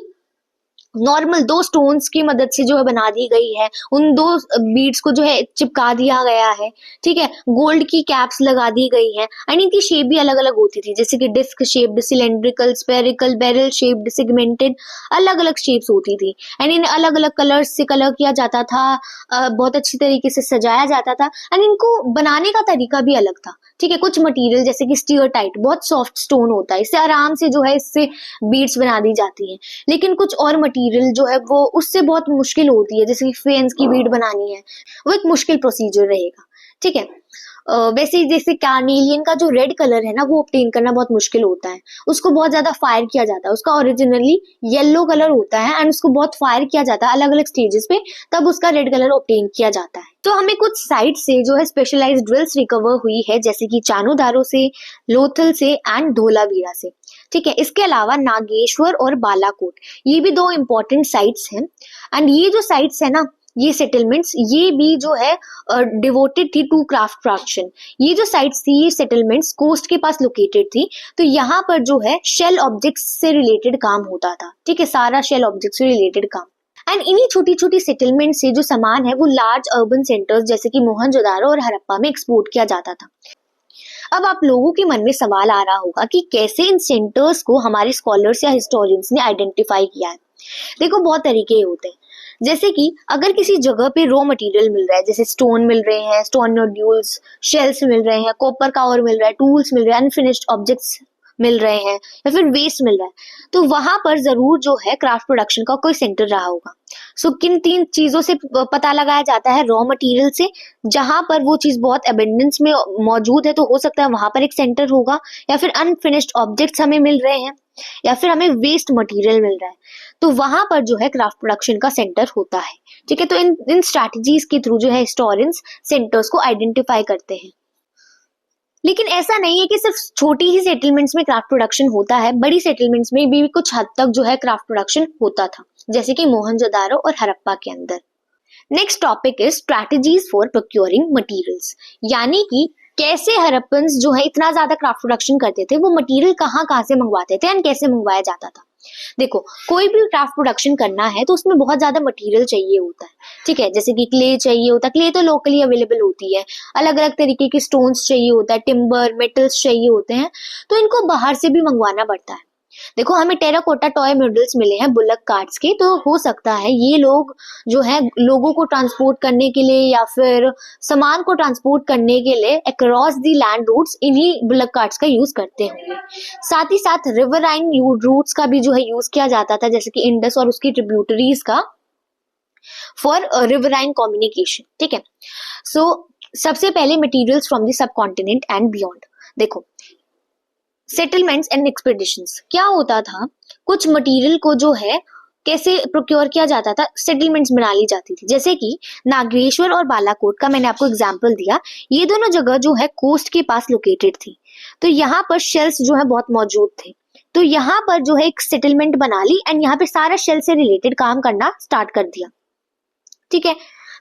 नॉर्मल 2 स्टोन्स की मदद से जो है बना दी गई है, उन 2 बीड्स को जो है चिपका दिया गया है। ठीक है, गोल्ड की कैप्स लगा दी गई है एंड इनकी शेप भी अलग अलग होती थी, जैसे कि disc shaped, cylindrical, spherical, barrel shaped, segmented, अलग अलग शेप्स होती थी। एंड इन्हें अलग अलग कलर्स से कलर किया जाता था, बहुत अच्छी तरीके से सजाया जाता था एंड इनको बनाने का तरीका भी अलग था। ठीक है, कुछ मटेरियल जैसे कि स्टीयरटाइट बहुत सॉफ्ट स्टोन होता है, इससे आराम से जो है इससे बीड्स बना दी जाती हैं, लेकिन कुछ और मटेरियल जो है वो उससे बहुत मुश्किल होती है, जैसे कि फेंस की बीड बनानी है, वो एक मुश्किल प्रोसीजर रहेगा। ठीक है, वैसे जैसे कार्नेलियन का जो रेड कलर है ना वो ऑब्टेन करना बहुत मुश्किल होता है, उसको बहुत ज्यादा फायर किया जाता है, उसका ओरिजिनली येलो कलर होता है एंड उसको बहुत फायर किया जाता है अलग अलग स्टेजेस पे, तब उसका रेड कलर ऑब्टेन किया जाता है। तो हमें कुछ साइट से जो है स्पेशलाइज्ड ड्रिल्स रिकवर हुई है, जैसे कि चान्हो दारो से, लोथल से एंड धोलावीरा से। ठीक है, इसके अलावा नागेश्वर और बालाकोट, ये भी 2 इंपॉर्टेंट साइट्स हैं एंड ये जो साइट्स है ना, ये सेटलमेंट्स, ये भी जो है डिवोटेड थी टू क्राफ्ट प्रोडक्शन। ये जो साइट्स थी, ये सेटलमेंट्स कोस्ट के पास लोकेटेड थी, तो यहाँ पर जो है शेल ऑब्जेक्ट्स से रिलेटेड काम होता था। ठीक है, सारा शेल ऑब्जेक्ट से रिलेटेड काम। एंड इन्हीं छोटी छोटी सेटलमेंट से जो सामान है वो लार्ज अर्बन सेंटर्स जैसे कि मोहनजोदारो और हड़प्पा में एक्सपोर्ट किया जाता था। अब आप लोगों के मन में सवाल आ रहा होगा कि कैसे इन सेंटर्स को हमारे स्कॉलर्स या हिस्टोरियंस ने आइडेंटिफाई किया है। देखो, बहुत तरीके होते हैं। जैसे कि अगर किसी जगह पे रॉ मटेरियल मिल रहा है, जैसे स्टोन मिल रहे हैं, स्टोन नोड्यूल्स, शेल्स मिल रहे हैं, कॉपर का और मिल रहा है, टूल्स मिल रहे हैं, अनफिनिश्ड ऑब्जेक्ट्स मिल रहे हैं, या फिर वेस्ट मिल रहा है, तो वहां पर जरूर जो है क्राफ्ट प्रोडक्शन का कोई सेंटर रहा होगा। सो किन 3 चीजों से पता लगाया जाता है? रॉ मटेरियल से, जहां पर वो चीज बहुत एबंडेंस में मौजूद है तो हो सकता है वहां पर एक सेंटर होगा, या फिर अनफिनिश्ड ऑब्जेक्ट्स हमें मिल रहे हैं, या फिर हमें वेस्ट मटेरियल मिल रहा है, तो वहां पर जो है क्राफ्ट प्रोडक्शन का सेंटर होता है। ठीक है, तो इन स्ट्रैटेजीज के थ्रू जो है हिस्टोरियंस सेंटर्स को आइडेंटिफाई करते हैं। लेकिन ऐसा नहीं है कि सिर्फ छोटी ही सेटलमेंट्स में क्राफ्ट प्रोडक्शन होता है, बड़ी सेटलमेंट्स में भी कुछ हद तक जो है क्राफ्ट प्रोडक्शन होता था, जैसे कि मोहनजोदारो और हड़प्पा के अंदर। Next topic is strategies for procuring materials, यानी कि कैसे हड़प्पन्स जो है इतना ज्यादा क्राफ्ट प्रोडक्शन करते थे, वो मटेरियल कहाँ से मंगवाते थे एंड कैसे मंगवाया जाता था। देखो, कोई भी क्राफ्ट प्रोडक्शन करना है तो उसमें बहुत ज्यादा मटेरियल चाहिए होता है। ठीक है, जैसे कि क्ले चाहिए होता है, क्ले तो लोकली अवेलेबल होती है, अलग अलग तरीके के स्टोन्स चाहिए होता है, टिम्बर, मेटल्स चाहिए होते हैं, तो इनको बाहर से भी मंगवाना पड़ता है। देखो, हमें टेराकोटा टॉय मॉडल्स मिले हैं बुलक कार्ट्स के, तो हो सकता है ये लोग जो है लोगों को ट्रांसपोर्ट करने के लिए या फिर सामान को ट्रांसपोर्ट करने के लिए अक्रॉस दी लैंड रूट्स इन्हीं बुलक कार्ट्स का यूज करते होंगे। साथ ही साथ रिवराइन रूट्स का भी जो है यूज किया जाता था, जैसे कि इंडस और उसकी ट्रिब्यूटरीज का, फॉर रिवराइन कम्युनिकेशन। ठीक है, सो सबसे पहले materials from the sub continent and beyond. देखो, सेटलमेंट्स एंड एक्सपेडिशंस क्या होता था, कुछ मटेरियल को जो है कैसे प्रोक्योर किया जाता था, सेटलमेंट्स बना ली जाती थी। जैसे कि नागेश्वर और बालाकोट का मैंने आपको एग्जांपल दिया, ये दोनों जगह जो है कोस्ट के पास लोकेटेड थी, तो यहाँ पर शेल्स जो है बहुत मौजूद थे, तो यहाँ पर जो है एक सेटलमेंट बना ली एंड यहाँ पे सारा शेल से रिलेटेड काम करना स्टार्ट कर दिया। ठीक है,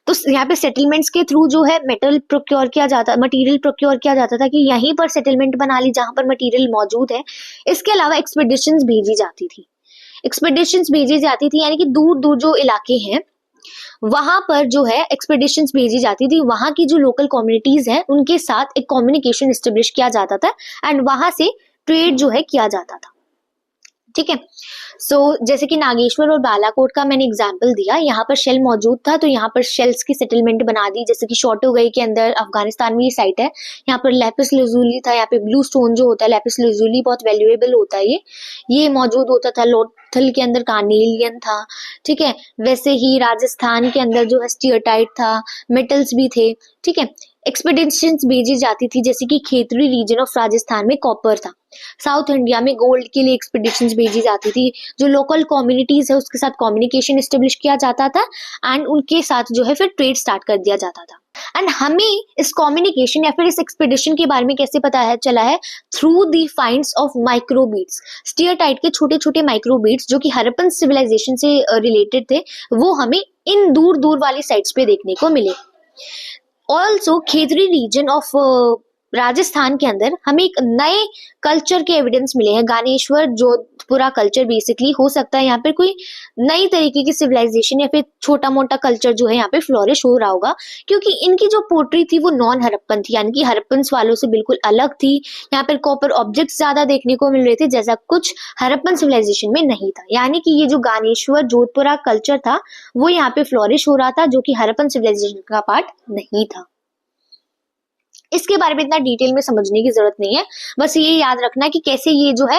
तो यहाँ पे सेटलमेंट्स के थ्रू जो है मेटल प्रोक्योर किया जाता, मटेरियल प्रोक्योर किया जाता था कि यहीं पर सेटलमेंट बना ली जहां पर मटेरियल मौजूद है। इसके अलावा एक्सपेडिशंस भेजी जाती थी, यानी कि दूर दूर जो इलाके हैं वहां पर जो है एक्सपेडिशंस भेजी जाती थी, वहां की जो लोकल कम्युनिटीज हैं उनके साथ एक कम्युनिकेशन एस्टेब्लिश किया जाता था एंड वहां से ट्रेड जो है किया जाता था। ठीक है, सो जैसे कि नागेश्वर और बालाकोट का मैंने एग्जाम्पल दिया, यहाँ पर शेल मौजूद था तो यहाँ पर शेल्स की सेटलमेंट बना दी, जैसे कि शॉटोगई के अंदर अफगानिस्तान में ये साइट है, यहाँ पर लैपिस लजुली था, यहाँ पे ब्लू स्टोन जो होता है लैपिस लजुली बहुत वैल्यूएबल होता है, ये मौजूद होता था। लोथल के अंदर कार्नेलियन था। ठीक है, वैसे ही राजस्थान के अंदर जो है स्टीयरटाइट था, मेटल्स भी थे। ठीक है, एक्सपेडिशंस भेजी जाती थी, जैसे कि खेतरी रीजन ऑफ राजस्थान में कॉपर था, साउथ इंडिया में गोल्ड के लिए एक्सपेडिशंस भेजी जाती थी, जो लोकल कम्युनिटीज है उसके साथ कम्युनिकेशन एस्टेब्लिश किया जाता था एंड उनके साथ जो है फिर ट्रेड स्टार्ट कर दिया जाता था। एंड हमें इस कम्युनिकेशन या फिर इस एक्सपेडिशन के बारे में कैसे पता है चला है? Through the finds of microbeads, steatite के छोटे छोटे माइक्रोबीट्स जो कि हड़प्पन सिविलाइजेशन से रिलेटेड थे, वो हमें इन दूर दूर वाली साइट्स पे देखने को मिले। Also Khetri region of Rajasthan के अंदर हमें एक नए कल्चर के एविडेंस मिले हैं, गानेश्वर जोधपुरा कल्चर बेसिकली। हो सकता है यहाँ पर कोई नई तरीके की सिविलाइजेशन या फिर छोटा मोटा कल्चर जो है यहाँ पे फ्लोरिश हो रहा होगा, क्योंकि इनकी जो पोट्री थी वो नॉन हड़प्पन थी, यानी कि हड़प्पन्स वालों से बिल्कुल अलग थी। यहाँ पर कॉपर ऑब्जेक्ट्स ज्यादा देखने को मिल रहे थे, जैसा कुछ हड़प्पन सिविलाइजेशन में नहीं था। यानी कि ये जो गानेश्वर जोधपुरा कल्चर था वो यहाँ पे फ्लोरिश हो रहा था, जो कि हड़प्पन सिविलाइजेशन का पार्ट नहीं था। इसके बारे में इतना डिटेल में समझने की जरूरत नहीं है, बस ये याद रखना कि कैसे ये जो है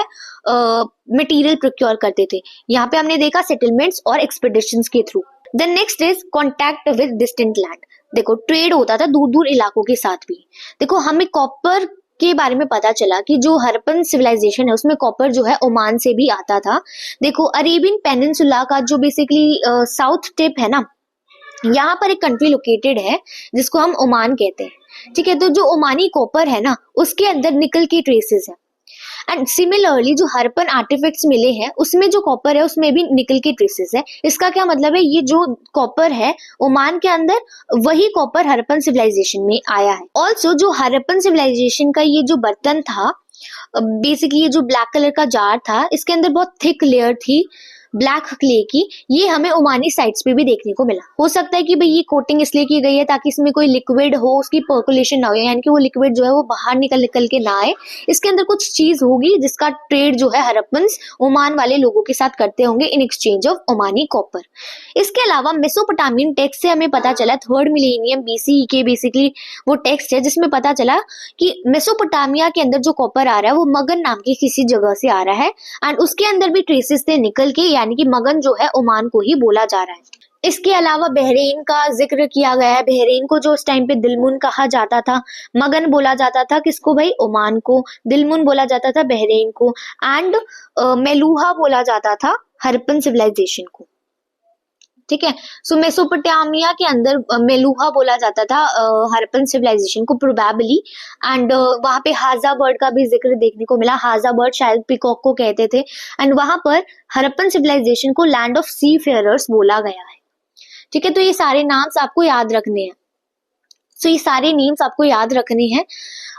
मटेरियल प्रोक्योर करते थे। यहाँ पे हमने देखा सेटलमेंट्स और एक्सपेडिशंस के थ्रू। Then next is contact with distant land. देखो, ट्रेड होता था दूर दूर इलाकों के साथ भी। देखो, हमें कॉपर के बारे में पता चला कि जो हड़प्पन सिविलाइजेशन है उसमें कॉपर जो है ओमान से भी आता था। देखो, अरेबियन पेनिनसुला का जो बेसिकली साउथ टिप है ना, यहाँ पर एक कंट्री लोकेटेड है जिसको हम ओमान कहते हैं। ठीक है, तो जो ओमानी कॉपर है ना उसके अंदर निकल के ट्रेसेस है एंड सिमिलरली जो हड़प्पन आर्टिफैक्ट्स मिले हैं उसमें जो कॉपर है उसमें भी निकल के ट्रेसेस है। इसका क्या मतलब है? ये जो कॉपर है ओमान के अंदर, वही कॉपर हड़प्पन सिविलाइजेशन में आया है। ऑल्सो जो हड़प्पन सिविलाइजेशन का ये जो बर्तन था, बेसिकली ये जो ब्लैक कलर का जार था, इसके अंदर बहुत थिक लेयर थी ब्लैक क्ले की, ये हमें ओमानी साइट्स पे भी देखने को मिला। हो सकता है कि भाई ये कोटिंग इसलिए की गई है ताकि इसमें कोई लिक्विड हो, उसकी पर्कुलेशन ना हो, यानी कि वो लिक्विड जो है वो बाहर निकल निकल के ना आए। इसके अंदर कुछ चीज होगी जिसका ट्रेड जो है हड़प्पन्स ओमान वाले लोगों के साथ करते होंगे in exchange of Omani copper. इसके अलावा मेसोपोटामियन टेक्स्ट से हमें पता चला 3rd मिलेनियम BCE के बेसिकली वो टेक्स्ट है जिसमें पता चला कि मेसोपोटामिया के अंदर जो कॉपर आ रहा है वो मगन नाम की किसी जगह से आ रहा है, एंड उसके अंदर भी ट्रेसेस थे निकल के, यानी कि मगन जो है ओमान को ही बोला जा रहा है। इसके अलावा बहरीन का जिक्र किया गया है। बहरीन को जो उस टाइम पे दिलमुन कहा जाता था, मगन बोला जाता था किसको भाई, ओमान को, दिलमुन बोला जाता था बहरीन को, एंड मेलूहा बोला जाता था हड़प्पन सिविलाइजेशन को। ठीक है, सो मेसोपोटामिया के अंदर मेलूहा बोला जाता था हड़प्पन सिविलाइजेशन को प्रोबेबली, एंड वहां पे हाजा बर्ड का भी जिक्र देखने को मिला। हाजा बर्ड शायद पिकॉक को कहते थे, एंड वहां पर हड़प्पन सिविलाइजेशन को लैंड ऑफ सी फेयरर्स बोला गया है। ठीक है, तो ये सारे नाम्स आपको याद रखने हैं। सो ये सारे नेम्स आपको याद रखने हैं।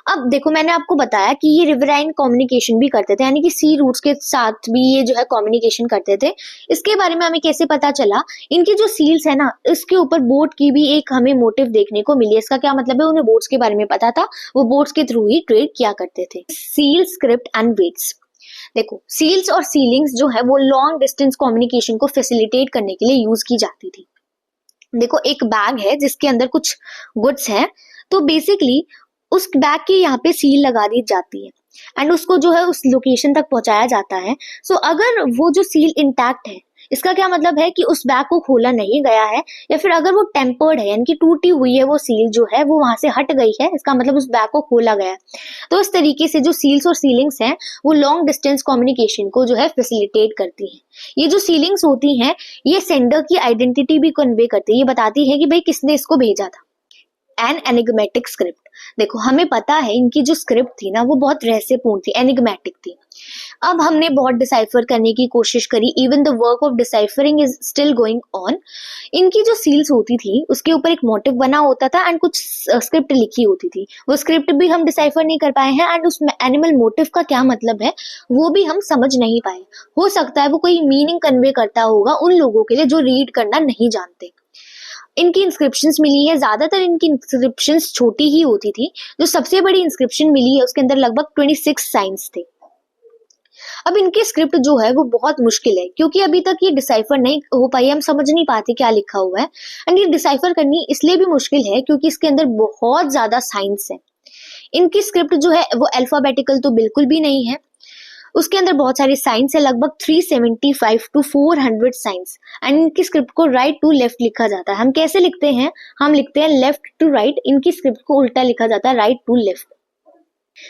अब देखो, मैंने आपको बताया कि ये रिवराइन कम्युनिकेशन भी करते थे, यानी कि सी रूट्स के साथ भी ये जो है कम्युनिकेशन करते थे। इसके बारे में हमें कैसे पता चला, इनकी जो सील्स है ना, इसके ऊपर बोट की भी एक हमें मोटिव देखने को मिली। इसका क्या मतलब है, उन्हें बोट्स के बारे में पता था, वो बोट्स के थ्रू ही ट्रेड किया करते थे। Seal, script and weights. देखो, सील्स और सीलिंग्स जो है वो लॉन्ग डिस्टेंस कम्युनिकेशन को फैसिलिटेट करने के लिए यूज की जाती थी। देखो, एक बैग है जिसके अंदर कुछ गुड्स है, तो बेसिकली उस बैग की यहाँ पे सील लगा दी जाती है एंड उसको जो है उस लोकेशन तक पहुंचाया जाता है। सो अगर वो जो सील इंटैक्ट है, इसका क्या मतलब है कि उस बैग को खोला नहीं गया है, या फिर अगर वो टेम्पर्ड है यानी कि टूटी हुई है वो सील जो है वो वहां से हट गई है, इसका मतलब उस बैग को खोला गया है। तो इस तरीके से जो सील्स और सीलिंग्स हैं वो लॉन्ग डिस्टेंस कम्युनिकेशन को जो है फैसिलिटेट करती हैं। ये जो सीलिंग्स होती हैं ये सेंडर की आइडेंटिटी भी कन्वे करती है, ये बताती है कि भाई किसने इसको भेजा था। An enigmatic script. देखो, हमें पता है इनकी जो स्क्रिप्ट थी ना वो बहुत रहस्यपूर्ण थी, एनिग्मेटिक थी। अब हमने बहुत डिसाइफर करने की कोशिश करी, even the work of deciphering is still going on. इनकी जो सील्स होती थी उसके ऊपर एक मोटिव बना होता था एंड कुछ स्क्रिप्ट लिखी होती थी, वो स्क्रिप्ट भी हम डिसाइफर नहीं कर पाए हैं, एंड उस एनिमल मोटिव का क्या मतलब है वो भी हम समझ नहीं पाए। हो सकता है वो कोई मीनिंग कन्वे करता होगा उन लोगों के लिए जो रीड करना नहीं जानते। इनकी इंस्क्रिप्शंस मिली है, ज्यादातर इनकी इंस्क्रिप्शंस छोटी ही होती थी। जो सबसे बड़ी इंस्क्रिप्शन मिली है उसके अंदर लगभग 26 साइंस थे। अब इनकी स्क्रिप्ट जो है वो बहुत मुश्किल है क्योंकि अभी तक ये डिसाइफर नहीं हो पाई, हम समझ नहीं पाते क्या लिखा हुआ है। एंड ये डिसाइफर करनी इसलिए भी मुश्किल है क्योंकि इसके अंदर बहुत ज्यादा साइंस है। इनकी स्क्रिप्ट जो है वो अल्फाबेटिकल तो बिल्कुल भी नहीं है, उसके अंदर बहुत सारे साइंस है, लगभग 375 to 400 साइंस। एंड इनकी स्क्रिप्ट को राइट टू लेफ्ट लिखा जाता है। हम कैसे लिखते हैं, हम लिखते हैं लेफ्ट टू राइट, इनकी स्क्रिप्ट को उल्टा लिखा जाता है, राइट टू लेफ्ट।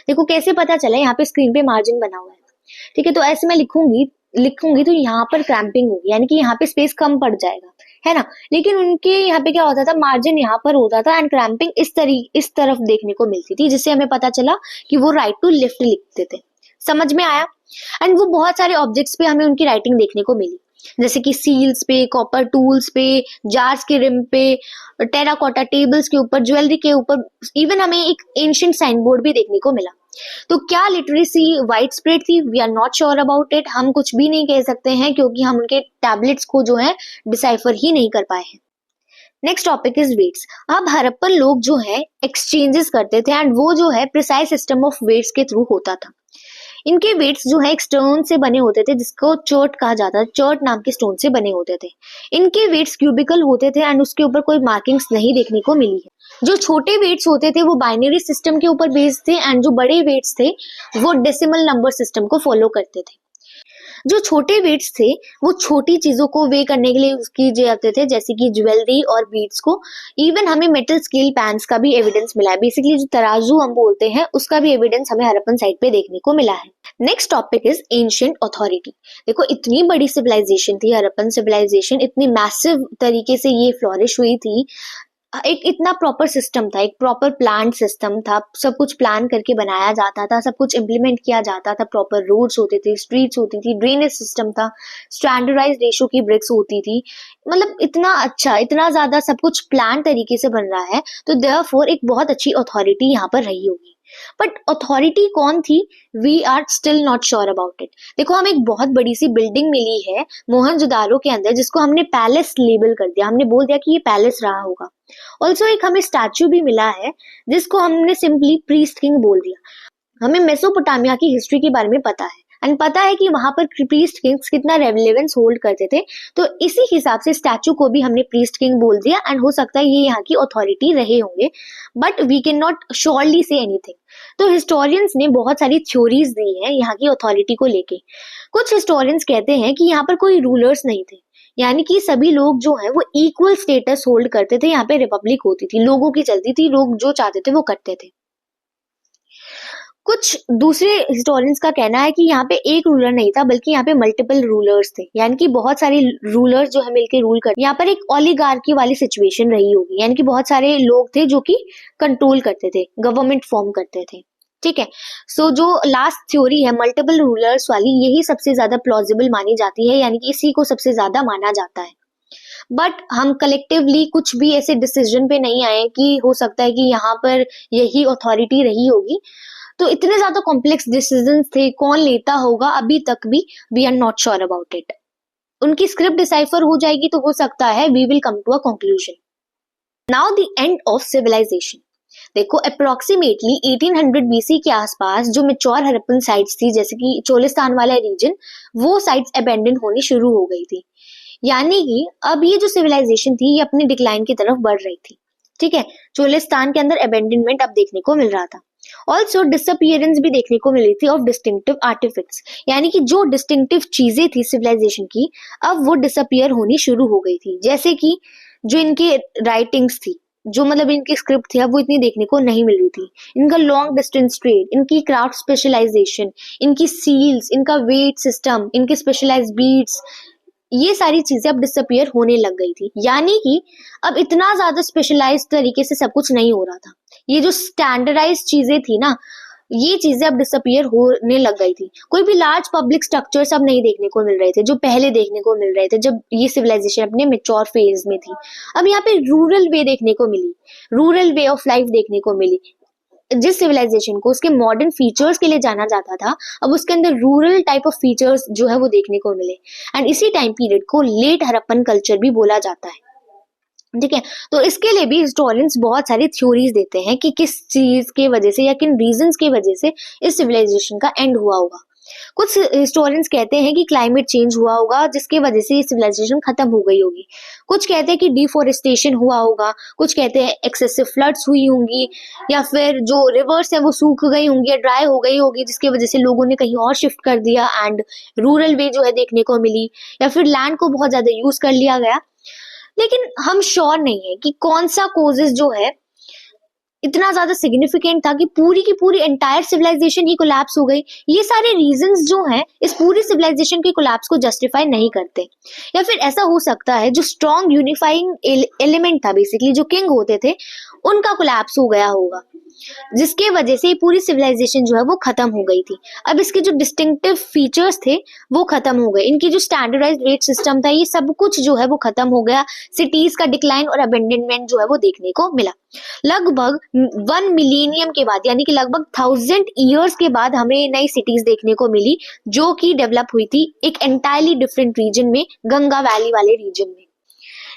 देखो कैसे पता चला, यहाँ पे स्क्रीन पे मार्जिन बना हुआ है, ठीक है, तो ऐसे मैं लिखूंगी तो यहाँ पर क्रैम्पिंग होगी, यानी कि यहाँ पे स्पेस कम पड़ जाएगा, है ना। लेकिन उनके यहाँ पे क्या होता था, मार्जिन यहाँ पर होता था एंड क्रैम्पिंग इस तरफ देखने को मिलती थी, जिससे हमें पता चला कि वो राइट टू लेफ्ट लिखते थे। समझ में आया। एंड वो बहुत सारे ऑब्जेक्ट्स पे हमें उनकी राइटिंग देखने को मिली, जैसे कि सील्स पे, कॉपर टूल्स पे, जार्स के रिम पे, टेराकोटा टेबल्स के ऊपर, ज्वेलरी के ऊपर, इवन हमें एक एंशिएंट साइन बोर्ड भी देखने को मिला। तो क्या लिटरेसी वाइड स्प्रेड थी, we are not sure about it, हम कुछ भी नहीं कह सकते हैं क्योंकि हम उनके टैबलेट्स को जो है डिसाइफर ही नहीं कर पाए हैं। Next topic is weights. अब हड़प्पन लोग जो है एक्सचेंजेस करते थे एंड वो जो है प्रिसाइज सिस्टम ऑफ वेट्स के थ्रू होता था। इनके वेट्स जो है एक स्टोन से बने होते थे जिसको चर्ट कहा जाता है, चर्ट नाम के स्टोन से बने होते थे। इनके वेट्स क्यूबिकल होते थे एंड उसके ऊपर कोई मार्किंग्स नहीं देखने को मिली है। जो छोटे वेट्स होते थे वो बाइनरी सिस्टम के ऊपर बेस्ड थे एंड जो बड़े वेट्स थे वो डेसिमल नंबर सिस्टम को फॉलो करते थे। जो छोटे वेट्स थे वो छोटी चीजों को वे करने के लिए यूज किए जाते थे, जैसे कि ज्वेलरी और बीड्स को। इवन हमें मेटल स्केल पैन्स का भी एविडेंस मिला है, बेसिकली जो तराजू हम बोलते हैं उसका भी एविडेंस हमें हड़प्पन साइट पे देखने को मिला है। Next topic is ancient authority. देखो इतनी बड़ी सिविलाइजेशन थी हड़प्पन सिविलाइजेशन, इतनी मैसिव तरीके से ये फ्लोरिश हुई थी, एक इतना प्रॉपर सिस्टम था, एक प्रॉपर प्लान सिस्टम था, सब कुछ प्लान करके बनाया जाता था, सब कुछ इम्प्लीमेंट किया जाता था, प्रॉपर रोड्स होते थे, स्ट्रीट्स होती थी, ड्रेनेज सिस्टम था, स्टैंडर्डाइज रेशो की ब्रिक्स होती थी। मतलब इतना अच्छा, इतना ज्यादा सब कुछ प्लान तरीके से बन रहा है, तो देयरफॉर एक बहुत अच्छी अथॉरिटी यहाँ पर रही होगी। बट अथॉरिटी कौन थी, we are still not sure about it. देखो, हमें एक बहुत बड़ी सी बिल्डिंग मिली है मोहनजोदारो के अंदर, जिसको हमने पैलेस लेबल कर दिया, हमने बोल दिया कि ये पैलेस रहा होगा। ऑल्सो एक हमें स्टैचू भी मिला है जिसको हमने सिंपली प्रीस्ट किंग बोल दिया। हमें मेसोपोटामिया की हिस्ट्री के बारे में पता है एंड पता है कि वहां पर प्रीस्ट किंग्स कितना रेलेवेंस होल्ड करते थे, तो इसी हिसाब से स्टैचू को भी हमने प्रीस्ट किंग बोल दिया एंड हो सकता है ये यहाँ की अथॉरिटी रहे होंगे, but we can not surely say anything. तो हिस्टोरियंस ने बहुत सारी थ्योरीज दी हैं यहाँ की अथॉरिटी को लेके। कुछ हिस्टोरियंस कहते हैं कि यहाँ पर कोई रूलर्स नहीं थे, यानी कि सभी लोग जो हैं वो इक्वल स्टेटस होल्ड करते थे, यहाँ पे रिपब्लिक होती थी, लोगों की चलती थी, लोग जो चाहते थे वो करते थे। कुछ दूसरे हिस्टोरियंस का कहना है कि यहाँ पे एक रूलर नहीं था, बल्कि यहाँ पे मल्टीपल रूलर्स थे, यानी कि बहुत सारे रूलर्स जो है मिलकर रूल करते। यहाँ पर एक ओलिगार्की वाली सिचुएशन रही होगी, यानी कि बहुत सारे लोग थे जो कि कंट्रोल करते थे, गवर्नमेंट फॉर्म करते थे। ठीक है, सो जो लास्ट थ्योरी है मल्टीपल रूलर्स वाली, यही सबसे ज्यादा प्लॉजिबल मानी जाती है, यानी कि इसी को सबसे ज्यादा माना जाता है। बट हम कलेक्टिवली कुछ भी ऐसे डिसीजन पे नहीं आए कि हो सकता है कि यहाँ पर यही अथॉरिटी रही होगी। तो इतने ज्यादा कॉम्प्लेक्स डिसीजंस थे, कौन लेता होगा अभी तक भी we are not sure about it. उनकी स्क्रिप्ट डिसाइफर हो जाएगी तो हो सकता है we will come to a conclusion. Now the end of civilization. देखो, अप्रोक्सीमेटली 1800 बीसी के आसपास जो मेच्योर हड़प्पन साइट्स थी, जैसे कि चोलिस्तान वाला रीजन, वो साइट्स अबेंडन होनी शुरू हो गई थी, यानी कि अब ये जो सिविलाइजेशन थी ये अपनी डिक्लाइन की तरफ बढ़ रही थी। ठीक है, चोलिस्तान के अंदर अबेंडनमेंट अब देखने को मिल रहा था। ऑल्सो डिसअपियरेंस भी देखने को मिली थी ऑफ डिस्टिंक्टिव आर्टिफैक्ट्स, यानी कि जो डिस्टिंक्टिव चीजें थी सिविलाइजेशन की, अब वो डिसअपियर होनी शुरू हो गई थी। जैसे कि जो इनके राइटिंग्स थी, जो मतलब इनकी स्क्रिप्ट थी, अब वो इतनी देखने को नहीं मिल रही थी। इनका लॉन्ग डिस्टेंस ट्रेड, इनकी क्राफ्ट स्पेशलाइजेशन, इनकी सील्स, इनका वेट सिस्टम, इनके स्पेशलाइज्ड बीड्स, ये सारी चीजें अब डिसअपियर होने लग गई थी। यानी कि अब इतना ज्यादा स्पेशलाइज्ड तरीके से सब कुछ नहीं हो रहा था। ये जो स्टैंडर्डाइज चीजें थी ना, ये चीजें अब डिसअपियर होने लग गई थी। कोई भी लार्ज पब्लिक स्ट्रक्चर्स अब नहीं देखने को मिल रहे थे जो पहले देखने को मिल रहे थे जब ये सिविलाइजेशन अपने मेच्योर फेज में थी। अब यहाँ पे रूरल वे देखने को मिली, रूरल वे ऑफ लाइफ देखने को मिली। जिस सिविलाइजेशन को उसके मॉडर्न फीचर्स के लिए जाना जाता था, अब उसके अंदर रूरल टाइप ऑफ फीचर्स जो है वो देखने को मिले। एंड इसी टाइम पीरियड को लेट हड़प्पन कल्चर भी बोला जाता है। ठीक है, तो इसके लिए भी हिस्टोरियंस बहुत सारी थ्योरीज देते हैं कि किस चीज के वजह से या किन रीजंस की वजह से इस सिविलाइजेशन का एंड हुआ होगा। कुछ हिस्टोरियंस कहते हैं कि क्लाइमेट चेंज हुआ होगा जिसके वजह से ये सिविलाइजेशन खत्म हो गई होगी। कुछ कहते हैं कि डिफोरेस्टेशन हुआ होगा, कुछ कहते हैं एक्सेसिव फ्लड्स हुई होंगी, या फिर जो रिवर्स है वो सूख गई होंगी या ड्राई हो गई होगी जिसकी वजह से लोगों ने कहीं और शिफ्ट कर दिया एंड रूरल वे जो है देखने को मिली, या फिर लैंड को बहुत ज्यादा यूज कर लिया गया। लेकिन हम श्योर नहीं है कि कौन सा कोजेस जो है इतना ज्यादा सिग्निफिकेंट था कि पूरी की पूरी एंटायर सिविलाइजेशन ही कोलैप्स हो गई। ये सारे रीजंस जो हैं इस पूरी सिविलाइजेशन के कोलैप्स को जस्टिफाई नहीं करते। या फिर ऐसा हो सकता है जो स्ट्रॉन्ग यूनिफाइंग एलिमेंट था, बेसिकली जो किंग होते थे, उनका कोलैप्स हो गया होगा जिसके वजह से ये पूरी सिविलाइजेशन जो है वो खत्म हो गई थी। अब इसके जो डिस्टिंक्टिव फीचर्स थे वो खत्म हो गए, इनकी जो स्टैंडर्डाइज्ड वेट सिस्टम था ये सब कुछ जो है वो खत्म हो गया। सिटीज का डिक्लाइन और अबेंडनमेंट जो है वो देखने को मिला। लगभग 1 मिलेनियम के बाद, यानी कि लगभग 1000 ईयर्स के बाद हमें नई सिटीज देखने को मिली जो कि डेवलप हुई थी एक एंटायरली डिफरेंट रीजन में, गंगा वैली वाले रीजन में।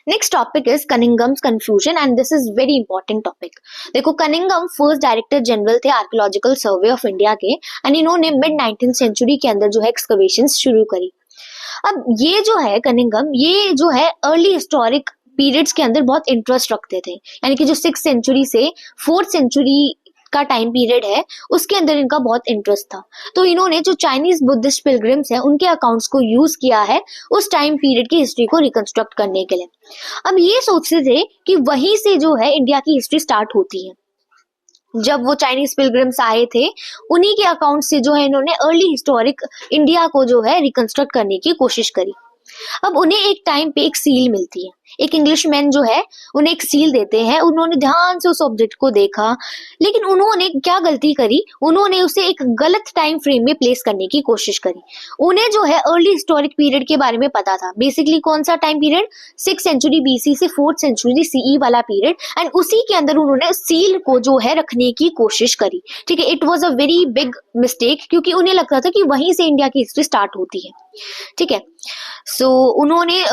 Next topic is Cunningham's confusion and this is very important topic. देखो, कनिंगम फर्स्ट डायरेक्टर जनरल थे आर्कियोलॉजिकल सर्वे ऑफ इंडिया के एंड इन्होंने मिड 19th सेंचुरी के अंदर जो है एक्सकवेशंस शुरू करी। अब ये जो है कनिंगम, ये जो है अर्ली हिस्टोरिक पीरियड्स के अंदर बहुत इंटरेस्ट रखते थे, यानी कि जो 6th सेंचुरी से 4th सेंचुरी का टाइम पीरियड है उसके अंदर इनका बहुत इंटरेस्ट था। तो इन्होंने जो चाइनीज बुद्धिस्ट पिलग्रिम्स हैं उनके अकाउंट्स को यूज किया है उस टाइम पीरियड की हिस्ट्री को रिकंस्ट्रक्ट करने के लिए। अब ये सोचते थे कि वहीं से जो है इंडिया की हिस्ट्री स्टार्ट होती है। जब वो चाइनीज पिलग्रिम्स आए थे उन्हीं के अकाउंट से जो है इन्होंने अर्ली हिस्टोरिक इंडिया को जो है रिकंस्ट्रक्ट करने की कोशिश करी। अब उन्हें एक टाइम पे एक सील मिलती है, एक इंग्लिशमैन जो है उन्हें एक सील देते हैं, उन्होंने ध्यान से उस ऑब्जेक्ट को देखा, लेकिन उन्होंने क्या गलती करी, उन्होंने उसे एक गलत टाइम फ्रेम में प्लेस करने की कोशिश करी। उन्हें जो है अर्ली हिस्टोरिक पीरियड के बारे में पता था, बेसिकली कौन सा time period, 6th century BC से 4th सेंचुरी CE वाला पीरियड, एंड उसी के अंदर उन्होंने सील को जो है रखने की कोशिश करी। ठीक है, it was a very big mistake, क्योंकि उन्हें लगता था कि वहीं से इंडिया की हिस्ट्री स्टार्ट होती है। ठीक है, सो उन्होंने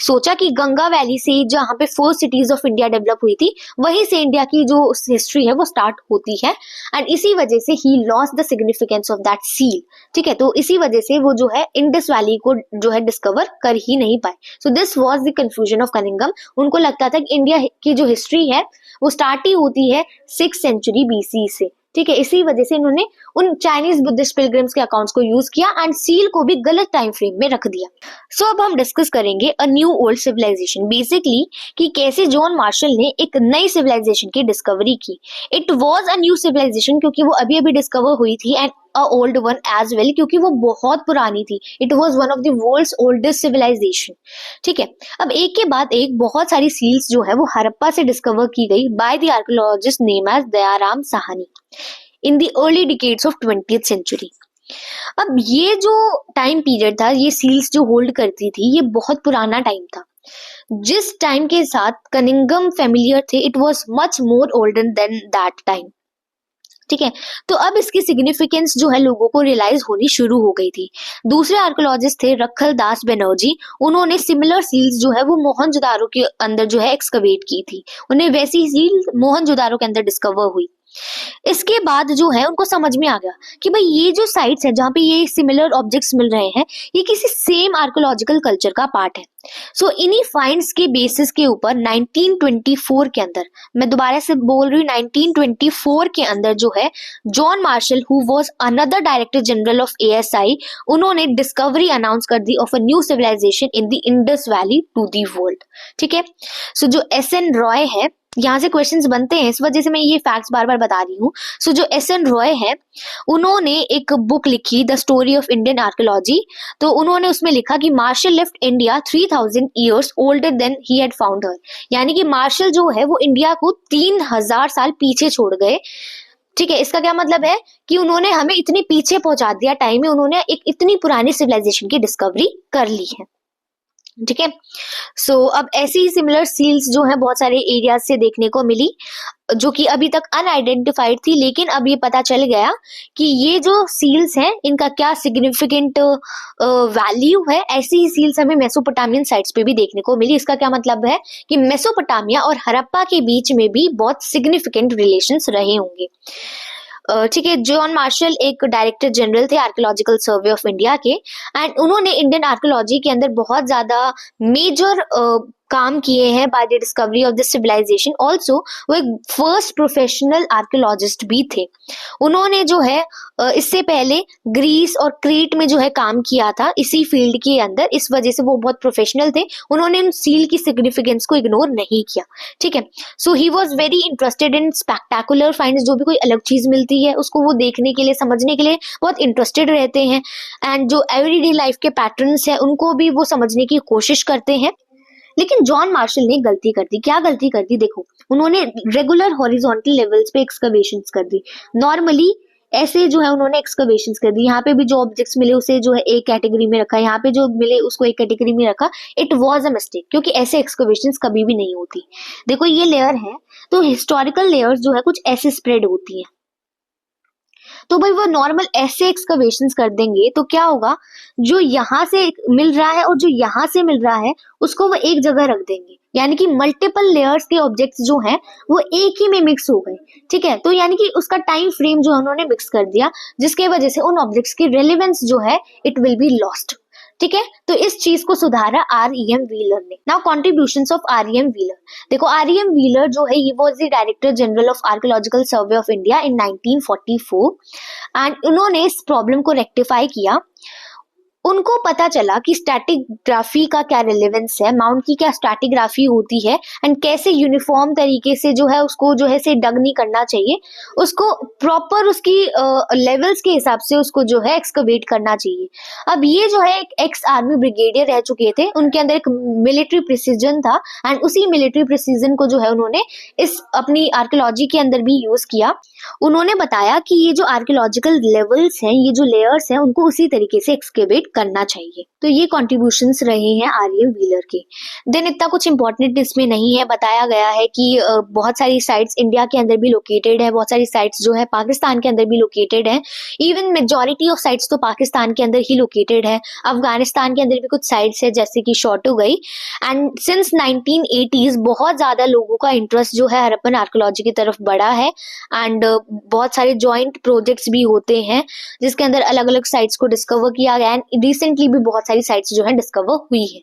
सोचा कि गंगा वैली से जहाँ पे first cities of India develop हुई थी, वहीं से इंडिया की जो हिस्ट्री है वो स्टार्ट होती है, एंड इसी वजह से he lost the significance of that seal. ठीक है, तो इसी वजह से वो जो है इंडस वैली को जो है डिस्कवर कर ही नहीं पाए। सो this was the confusion of Cunningham. उनको लगता था कि इंडिया की जो हिस्ट्री है वो स्टार्ट ही होती है 6th सेंचुरी BC से। ठीक है, इसी वजह से इन्होंने उन चाइनीज बुद्धिस्ट पिलग्रिम्स के अकाउंट्स को यूज किया एंड सील को भी गलत टाइम फ्रेम में रख दिया। सो अब हम डिस्कस करेंगे a new old civilization, basically कि कैसे जॉन मार्शल ने एक नई सिविलाइजेशन की डिस्कवरी की। It was a new civilization क्योंकि वो अभी अभी डिस्कवर हुई थी, and a old one as well क्योंकि वो बहुत पुरानी थी। It was one of the world's oldest civilization. ठीक है, अब एक के बाद एक बहुत सारी सील्स जो है वो हड़प्पा से डिस्कवर की गई by the archaeologist name as Dayaram Sahni in the early decades of 20th century. अब ये जो टाइम पीरियड था, ये सील्स जो होल्ड करती थी, ये बहुत पुराना टाइम था। जिस टाइम के साथ कनिंघम फेमिलियर थे, it was much more olden than that time. ठीक है, तो अब इसकी सिग्निफिकेंस जो है लोगों को रियलाइज होनी शुरू हो गई थी। दूसरे आर्कियोलॉजिस्ट थे रखल दास बनर्जी, उन्होंने सिमिलर सील्स जो है वो मोहनजोदारो के अंदर जो है एक्सकवेट की थी। उन्हें वैसी सील मोहनजोदारो के अंदर डिस्कवर हुई। इसके बाद जो है उनको समझ में आ गया कि भाई ये जो साइट्स है जहाँ पे ये सिमिलर ऑब्जेक्ट्स मिल रहे हैं, ये किसी सेम आर्कियोलॉजिकल कल्चर का पार्ट है। सो इन्हीं फाइंड्स के बेसिस के ऊपर 1924 के अंदर, मैं दोबारा से बोल रही हूँ 1924 के अंदर जो है John Marshall who was another director general of ASI, उन्होंने डिस्कवरी अनाउंस कर दी of a new civilization in the Indus valley to the world. ठीक है, सो जो SN रॉय है, यहाँ से क्वेश्चंस बनते हैं, इस वजह से मैं ये फैक्ट्स बार बार बता रही हूँ। सो जो SN रॉय है, उन्होंने एक बुक लिखी the story of Indian archaeology. तो उन्होंने उसमें लिखा कि Marshall left India 3000 years older than he had found her, यानी कि मार्शल जो है वो इंडिया को 3000 साल पीछे छोड़ गए। ठीक है, इसका क्या मतलब है कि उन्होंने हमें इतनी पीछे पहुंचा दिया टाइम में, उन्होंने एक इतनी पुरानी सिविलाइजेशन की डिस्कवरी कर ली है। ठीक है, सो अब ऐसी ही सिमिलर सील्स जो है बहुत सारे एरियाज से देखने को मिली, जो कि अभी तक अनआइडेंटिफाइड थी, लेकिन अब ये पता चल गया कि ये जो सील्स हैं इनका क्या सिग्निफिकेंट वैल्यू है। ऐसी ही सील्स हमें मेसोपोटामियन साइट्स पे भी देखने को मिली। इसका क्या मतलब है कि मेसोपोटामिया और हड़प्पा के बीच में भी बहुत सिग्निफिकेंट रिलेशंस रहे होंगे। ठीक है, जॉन मार्शल एक डायरेक्टर जनरल थे आर्कियोलॉजिकल सर्वे ऑफ इंडिया के, एंड उन्होंने इंडियन आर्कियोलॉजी के अंदर बहुत ज्यादा मेजर काम किए हैं by the discovery of this civilization. Also वो एक फर्स्ट प्रोफेशनल आर्कियोलॉजिस्ट भी थे। उन्होंने जो है इससे पहले ग्रीस और क्रीट में जो है काम किया था इसी फील्ड के अंदर, इस वजह से वो बहुत प्रोफेशनल थे। उन्होंने उन सील की सिग्निफिकेंस को इग्नोर नहीं किया। ठीक है, so he was very interested in spectacular finds, जो भी कोई अलग चीज मिलती है उसको वो देखने के लिए, समझने के लिए बहुत इंटरेस्टेड रहते हैं, एंड जो एवरीडे लाइफ के पैटर्न्स है उनको भी वो समझने की कोशिश करते हैं। लेकिन जॉन मार्शल ने गलती कर दी। क्या गलती कर दी? देखो, उन्होंने रेगुलर हॉरिजॉन्टल लेवल्स पे एक्सकवेशंस कर दी। नॉर्मली ऐसे जो है उन्होंने एक्सकवेशंस कर दी, यहाँ पे भी जो ऑब्जेक्ट्स मिले उसे जो है एक कैटेगरी में रखा, यहाँ पे जो मिले उसको एक कैटेगरी में रखा। इट वाज अ मिस्टेक, क्योंकि ऐसे एक्सकवेशंस कभी भी नहीं होती। देखो ये लेयर है, तो हिस्टोरिकल लेयर्स जो है कुछ ऐसे स्प्रेड होती है, तो भाई वो नॉर्मल ऐसे एक्सकवेशंस कर देंगे तो क्या होगा, जो यहाँ से मिल रहा है और जो यहाँ से मिल रहा है उसको वो एक जगह रख देंगे, यानी कि मल्टीपल लेयर्स के ऑब्जेक्ट्स जो हैं वो एक ही में मिक्स हो गए। ठीक है, तो यानी कि उसका टाइम फ्रेम जो है उन्होंने मिक्स कर दिया, जिसके वजह से उन ऑब्जेक्ट्स की रेलेवेंस जो है इट विल बी लॉस्ट। ठीक है, तो इस चीज को सुधारा REM व्हीलर ने। Now contributions of REM wheeler. देखो REM व्हीलर जो है he was the director general of archaeological survey of India in 1944, and उन्होंने इस प्रॉब्लम को रेक्टिफाई किया। उनको पता चला कि स्टैटिग्राफी का क्या रिलेवेंस है, माउंट की क्या स्टैटिग्राफी होती है एंड कैसे यूनिफॉर्म तरीके से जो है उसको जो है से डग नहीं करना चाहिए, उसको प्रॉपर उसकी लेवल्स के हिसाब से उसको जो है एक्सकवेट करना चाहिए। अब ये जो है एक एक्स आर्मी ब्रिगेडियर रह चुके थे, उनके अंदर एक मिलिट्री प्रिसीजन था एंड उसी मिलिट्री प्रिसीजन को जो है उन्होंने इस अपनी आर्कियोलॉजी के अंदर भी यूज किया। उन्होंने बताया कि ये जो आर्कियोलॉजिकल लेवल्स हैं, ये जो लेयर्स हैं, उनको उसी तरीके से एक्सकेवेट करना चाहिए। तो ये कॉन्ट्रीब्यूशंस रहे हैं आर्यन व्हीलर के। देन इतना कुछ इंपॉर्टेंट इसमें नहीं है, बताया गया है कि बहुत सारी साइट्स इंडिया के अंदर भी लोकेटेड है, बहुत सारी साइट्स जो है पाकिस्तान के अंदर भी लोकेटेड है, इवन मेजॉरिटी ऑफ साइट्स तो पाकिस्तान के अंदर ही लोकेटेड है। अफगानिस्तान के अंदर भी कुछ साइट्स है जैसे कि शॉटो गई। एंड सिंस 1980s बहुत ज्यादा लोगों का इंटरेस्ट जो है हड़प्पन आर्कियोलॉजी की तरफ बढ़ा है एंड बहुत सारे जॉइंट प्रोजेक्ट्स भी होते हैं जिसके अंदर अलग अलग साइट्स को डिस्कवर किया गया एंड रिसेंटली भी बहुत सारी साइट्स जो है डिस्कवर हुई है।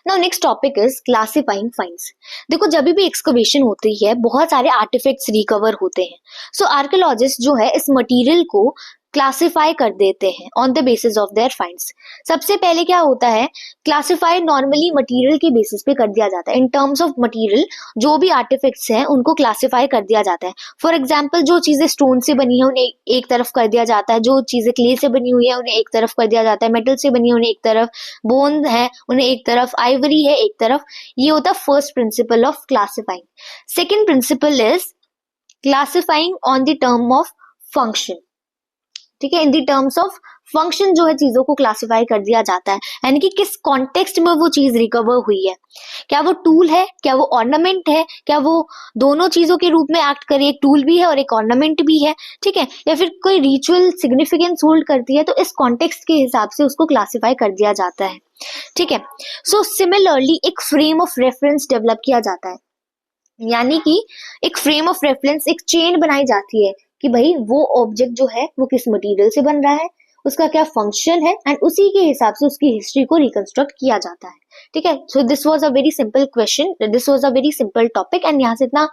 Now next topic is classifying finds. देखो जब भी एक्सकवेशन होती है बहुत सारे आर्टिफैक्ट्स रिकवर होते हैं। सो आर्कियोलॉजिस्ट जो है इस मटेरियल को क्लासिफाई कर देते हैं on the basis of their finds. सबसे पहले क्या होता है, क्लासिफाई नॉर्मली मटेरियल के बेसिस पे कर दिया जाता है। इन टर्म्स ऑफ मटेरियल जो भी आर्टिफैक्ट्स हैं उनको क्लासिफाई कर दिया जाता है। फॉर एग्जांपल जो चीजें स्टोन से बनी है उन्हें एक तरफ कर दिया जाता है, जो चीजें क्ले से बनी हुई है उन्हें एक तरफ कर दिया जाता है, मेटल से बनी है उन्हें एक तरफ, बोन है उन्हें एक तरफ, आइवरी है एक तरफ। ये होता है first principle of classifying. Second principle is classifying on the term of function. ठीक है, in the terms of function जो है चीजों को क्लासिफाई कर दिया जाता है, यानी कि किस कॉन्टेक्स्ट में वो चीज रिकवर हुई है। क्या वो टूल है, क्या वो ऑर्नामेंट है, क्या वो दोनों चीजों के रूप में एक्ट करे, एक टूल भी है और एक ऑर्नामेंट भी है, ठीक है, या फिर कोई रिचुअल सिग्निफिकेंस होल्ड करती है, तो इस कॉन्टेक्स्ट के हिसाब से उसको क्लासिफाई कर दिया जाता है। ठीक है, सो सिमिलरली एक फ्रेम ऑफ रेफरेंस डेवलप किया जाता है, यानी कि एक फ्रेम ऑफ रेफरेंस, एक चेन बनाई जाती है कि भाई वो ऑब्जेक्ट जो है वो किस मटेरियल से बन रहा है, उसका क्या फंक्शन है एंड उसी के हिसाब से उसकी हिस्ट्री को रिकंस्ट्रक्ट किया जाता है। ठीक है, so this was a very simple question, this was a very simple topic and यहाँ से इतना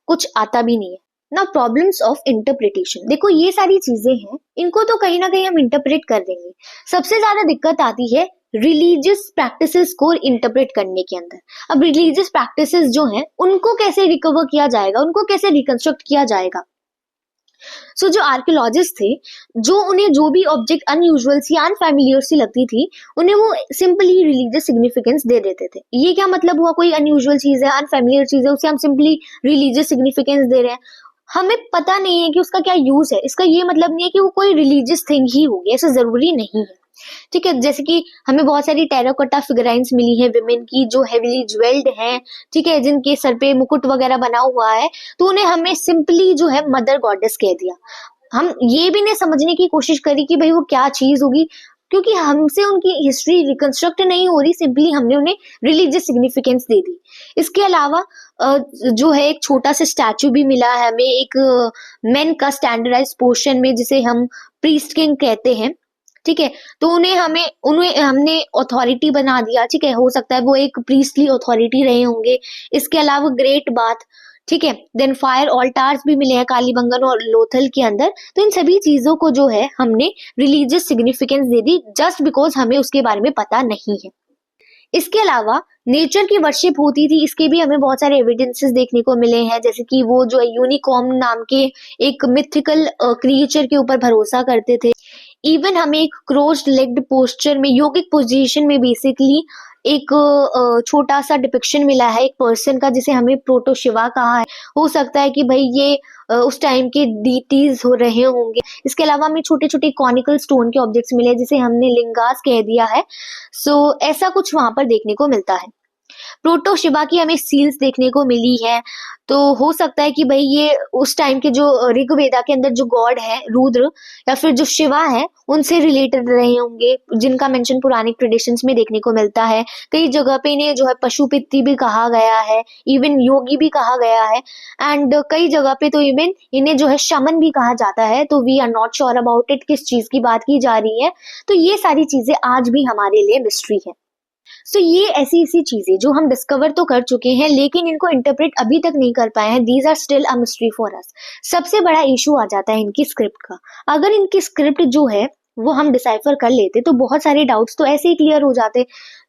कुछ आता भी नहीं है। ना प्रॉब्लम्स ऑफ इंटरप्रिटेशन, देखो ये सारी चीजें हैं, इनको तो कहीं ना कहीं हम इंटरप्रेट कर देंगे। सबसे ज्यादा दिक्कत आती है रिलीजियस प्रैक्टिसेस को इंटरप्रेट करने के अंदर। अब रिलीजियस प्रैक्टिसेस जो हैं उनको कैसे रिकवर किया जाएगा, उनको कैसे रिकंस्ट्रक्ट किया जाएगा। सो जो आर्कियोलॉजिस्ट थे, जो उन्हें जो भी ऑब्जेक्ट अनयूजुअल सी अनफैमिलियर सी लगती थी उन्हें वो सिंपली रिलीजियस सिग्निफिकेंस दे देते थे। ये क्या मतलब हुआ, कोई अनयूजुअल चीज है, अनफैमिलियर चीज है, उसे हम सिंपली रिलीजियस सिग्निफिकेंस दे रहे हैं, हमें पता नहीं है कि उसका क्या यूज है। इसका ये मतलब नहीं है कि वो कोई रिलीजियस थिंग ही होगी, ऐसा जरूरी नहीं है। ठीक है, जैसे कि हमें बहुत सारी टेराकोटा फिगराइंस मिली है विमेन की जो हेवीली ज्वेल्ड हैं, ठीक है, जिनके सर पे मुकुट वगैरह बना हुआ है, तो उन्हें हमें सिंपली जो है मदर गॉडेस कह दिया। हम ये भी नहीं समझने की कोशिश करी कि भाई वो क्या चीज होगी, क्योंकि हमसे उनकी हिस्ट्री रिकंस्ट्रक्ट नहीं हो रही, सिंपली हमने उन्हें रिलीजियस सिग्निफिकेंस दे दी। इसके अलावा जो है एक छोटा सा स्टैचू भी मिला है हमें, एक मेन का स्टैंडर्डाइज पोर्शन में जिसे हम प्रीस्ट किंग कहते हैं। ठीक है, तो उन्हें हमने अथॉरिटी बना दिया। ठीक है, हो सकता है वो एक प्रीस्टली अथॉरिटी रहे होंगे। इसके अलावा ग्रेट बाथ, ठीक है, देन फायर ऑल्टार्स भी मिले हैं कालीबंगन और लोथल के अंदर। तो इन सभी चीजों को जो है हमने religious significance they the just because हमें उसके बारे में पता नहीं है। इसके अलावा नेचर की वर्शिप होती थी, इसके भी हमें बहुत सारे एविडेंसेस देखने को मिले हैं, जैसे कि वो जो है यूनिकॉर्न नाम के एक मिथिकल क्रिएचर के ऊपर भरोसा करते थे। इवन हमें एक क्रोस्ड लेग्ड पोस्चर में, योगिक पोजीशन में बेसिकली एक छोटा सा डिपिक्शन मिला है एक पर्सन का, जिसे हमें प्रोटो शिवा कहा है। हो सकता है कि भाई ये उस टाइम के डीटीज हो रहे होंगे। इसके अलावा हमें छोटे छोटे कॉनिकल स्टोन के ऑब्जेक्ट्स मिले जिसे हमने लिंगास कह दिया है। सो ऐसा कुछ वहां पर देखने को मिलता है। प्रोटो शिवा की हमें सील्स देखने को मिली है, तो हो सकता है कि भाई ये उस टाइम के जो ऋग्वेदा के अंदर जो गॉड है रुद्र या फिर जो शिवा है उनसे रिलेटेड रहे होंगे, जिनका मेंशन पुरानी ट्रेडिशंस में देखने को मिलता है। कई जगह पे इन्हें जो है पशुपित्ती भी कहा गया है, इवन योगी भी कहा गया है, एंड कई जगह पे तो इवन इन्हें जो है शमन भी कहा जाता है। तो we are not sure about it, किस चीज की बात की जा रही है। तो ये सारी चीजें आज भी हमारे लिए मिस्ट्री है। सो ये ऐसी ऐसी चीजें जो हम डिस्कवर तो कर चुके हैं लेकिन इनको इंटरप्रेट अभी तक नहीं कर पाए हैं। These are still a mystery for us. सबसे बड़ा इशू आ जाता है इनकी स्क्रिप्ट का। अगर इनकी स्क्रिप्ट जो है वो हम डिसाइफर कर लेते तो बहुत सारे डाउट्स तो ऐसे ही क्लियर हो जाते।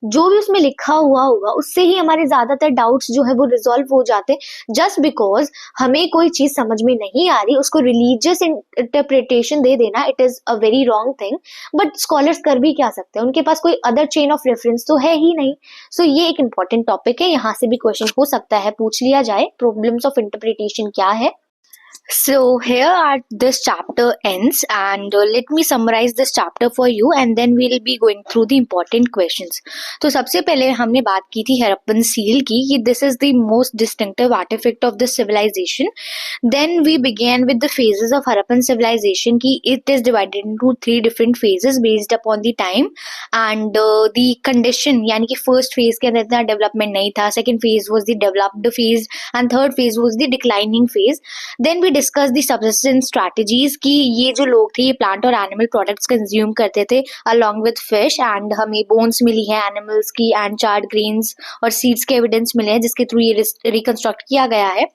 जो भी उसमें लिखा हुआ होगा उससे ही हमारे ज्यादातर डाउट्स जो है वो रिजॉल्व हो जाते। जस्ट बिकॉज हमें कोई चीज समझ में नहीं आ रही, उसको रिलीजियस इंटरप्रिटेशन दे देना, it is a very wrong thing. But scholars कर भी क्या सकते हैं, उनके पास कोई अदर चेन ऑफ रेफरेंस तो है ही नहीं। सो ये एक इंपॉर्टेंट टॉपिक है, यहाँ से भी क्वेश्चन हो सकता है, पूछ लिया जाए, प्रॉब्लम्स ऑफ इंटरप्रिटेशन क्या है। So here our this chapter ends, and let me summarize this chapter for you, and then we'll be going through the important questions. तो सबसे पहले हमने बात की थी हड़प्पन सील की कि this is the most distinctive artifact of this civilization. Then we began with the phases of Harappan civilization कि it is divided into 3 different phases based upon the time and the condition, यानी कि first phase के अंदर इतना development नहीं था, second phase was the developed phase and third phase was the declining phase. Then we discuss the subsistence strategies कि ये जो लोग थे ये प्लांट और एनिमल प्रोडक्ट्स कंज्यूम करते थे अलॉन्ग विद फिश, एंड हमें बोन्स मिली है एनिमल्स की एंड चार्ड ग्रेन्स और सीड्स के एविडेंस मिले हैं जिसके थ्रू ये रिकंस्ट्रक्ट किया गया है।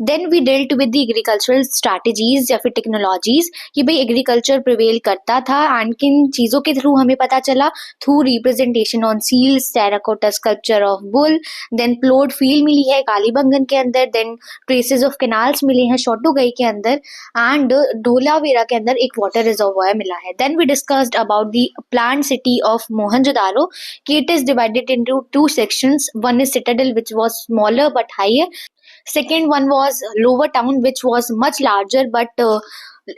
Then we dealt with the agricultural strategies या फिर टेक्नोलॉजीज कि भाई एग्रीकल्चर प्रिवेल करता था एंड किन चीजों के थ्रू हमें पता चला, through representation on seals, terracotta sculpture of bull, then ploughed field मिली है कालीबंगन के अंदर, देन ट्रेसेस ऑफ कैनाल्स मिले हैं शोटुगई के अंदर एंड ढोलावीरा के अंदर एक वाटर रिजर्वॉयर मिला है। Then we discussed about the planned city of Mohenjodaro कि it is divided into 2 sections. One is citadel which was smaller but higher. Second one was lower town which was much larger but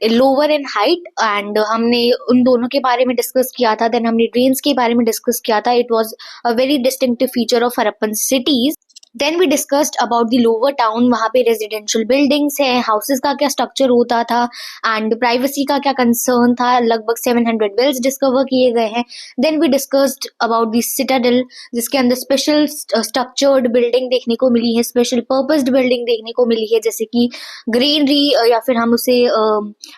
lower in height, and हमने उन दोनों के बारे में discuss किया था। Then हमने ड्रेन्स के बारे में डिस्कस किया था। It was a very distinctive feature of Harappan cities. Then we discussed about the lower town, वहाँ पे रेजिडेंशियल बिल्डिंग्स है, हाउसेस का क्या स्ट्रक्चर होता था एंड प्राइवेसी का क्या कंसर्न था। लगभग 700 वेल्स डिस्कवर किए गए हैं। Then we discussed about the citadel जिसके अंदर स्पेशल स्ट्रक्चर्ड बिल्डिंग देखने को मिली है, स्पेशल पर्पस्ड बिल्डिंग देखने को मिली है जैसे कि ग्रेनरी या फिर हम उसे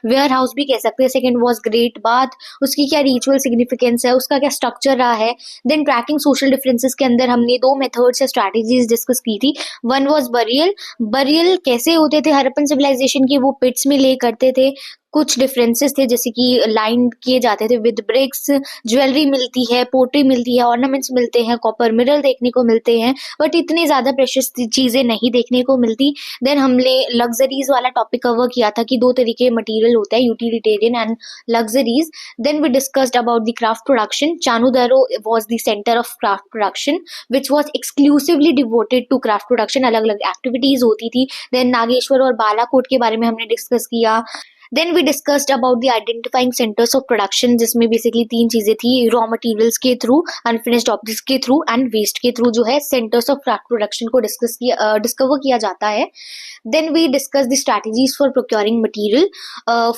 वेयर हाउस भी कह सकते हैं। सेकेंड वॉज ग्रेट बाथ, उसकी क्या रिचुअल सिग्निफिकेंस है, उसका क्या स्ट्रक्चर रहा है। देन ट्रैकिंग सोशल डिफरेंसेस के अंदर हमने 2 मेथड्स या स्ट्रैटेजीज डिस्कस की थी। वन वॉज बरियल, बरियल कैसे होते थे हड़प्पन सिविलाइजेशन के, वो पिट्स में ले करते थे। कुछ डिफरेंसेस थे जैसे कि लाइन किए जाते थे विद ब्रिक्स, ज्वेलरी मिलती है, पोट्री मिलती है, ऑर्नामेंट्स मिलते हैं, कॉपर मिरर देखने को मिलते हैं, बट इतनी ज्यादा प्रेशियस चीजें नहीं देखने को मिलती। देन हमने लग्जरीज वाला टॉपिक कवर किया था कि 2 तरीके मटेरियल होता है, utilitarian and luxuries. Then we discussed about the craft production. Chanhudaro was the centre of craft production which was exclusively devoted to craft production, अलग अलग एक्टिविटीज होती थी। देन नागेश्वर और बालाकोट के बारे में हमने डिस्कस किया। Then we discussed about the identifying centres of production जिसमें बेसिकली 3 चीजें थी, रॉ मटेरियल्स के थ्रू, अनफिनिश्ड ऑब्जेक्ट्स के थ्रू एंड वेस्ट के थ्रू जो है सेंटर्स ऑफ क्राफ्ट प्रोडक्शन को डिस्कवर किया जाता है। Then we discuss the strategies for procuring material.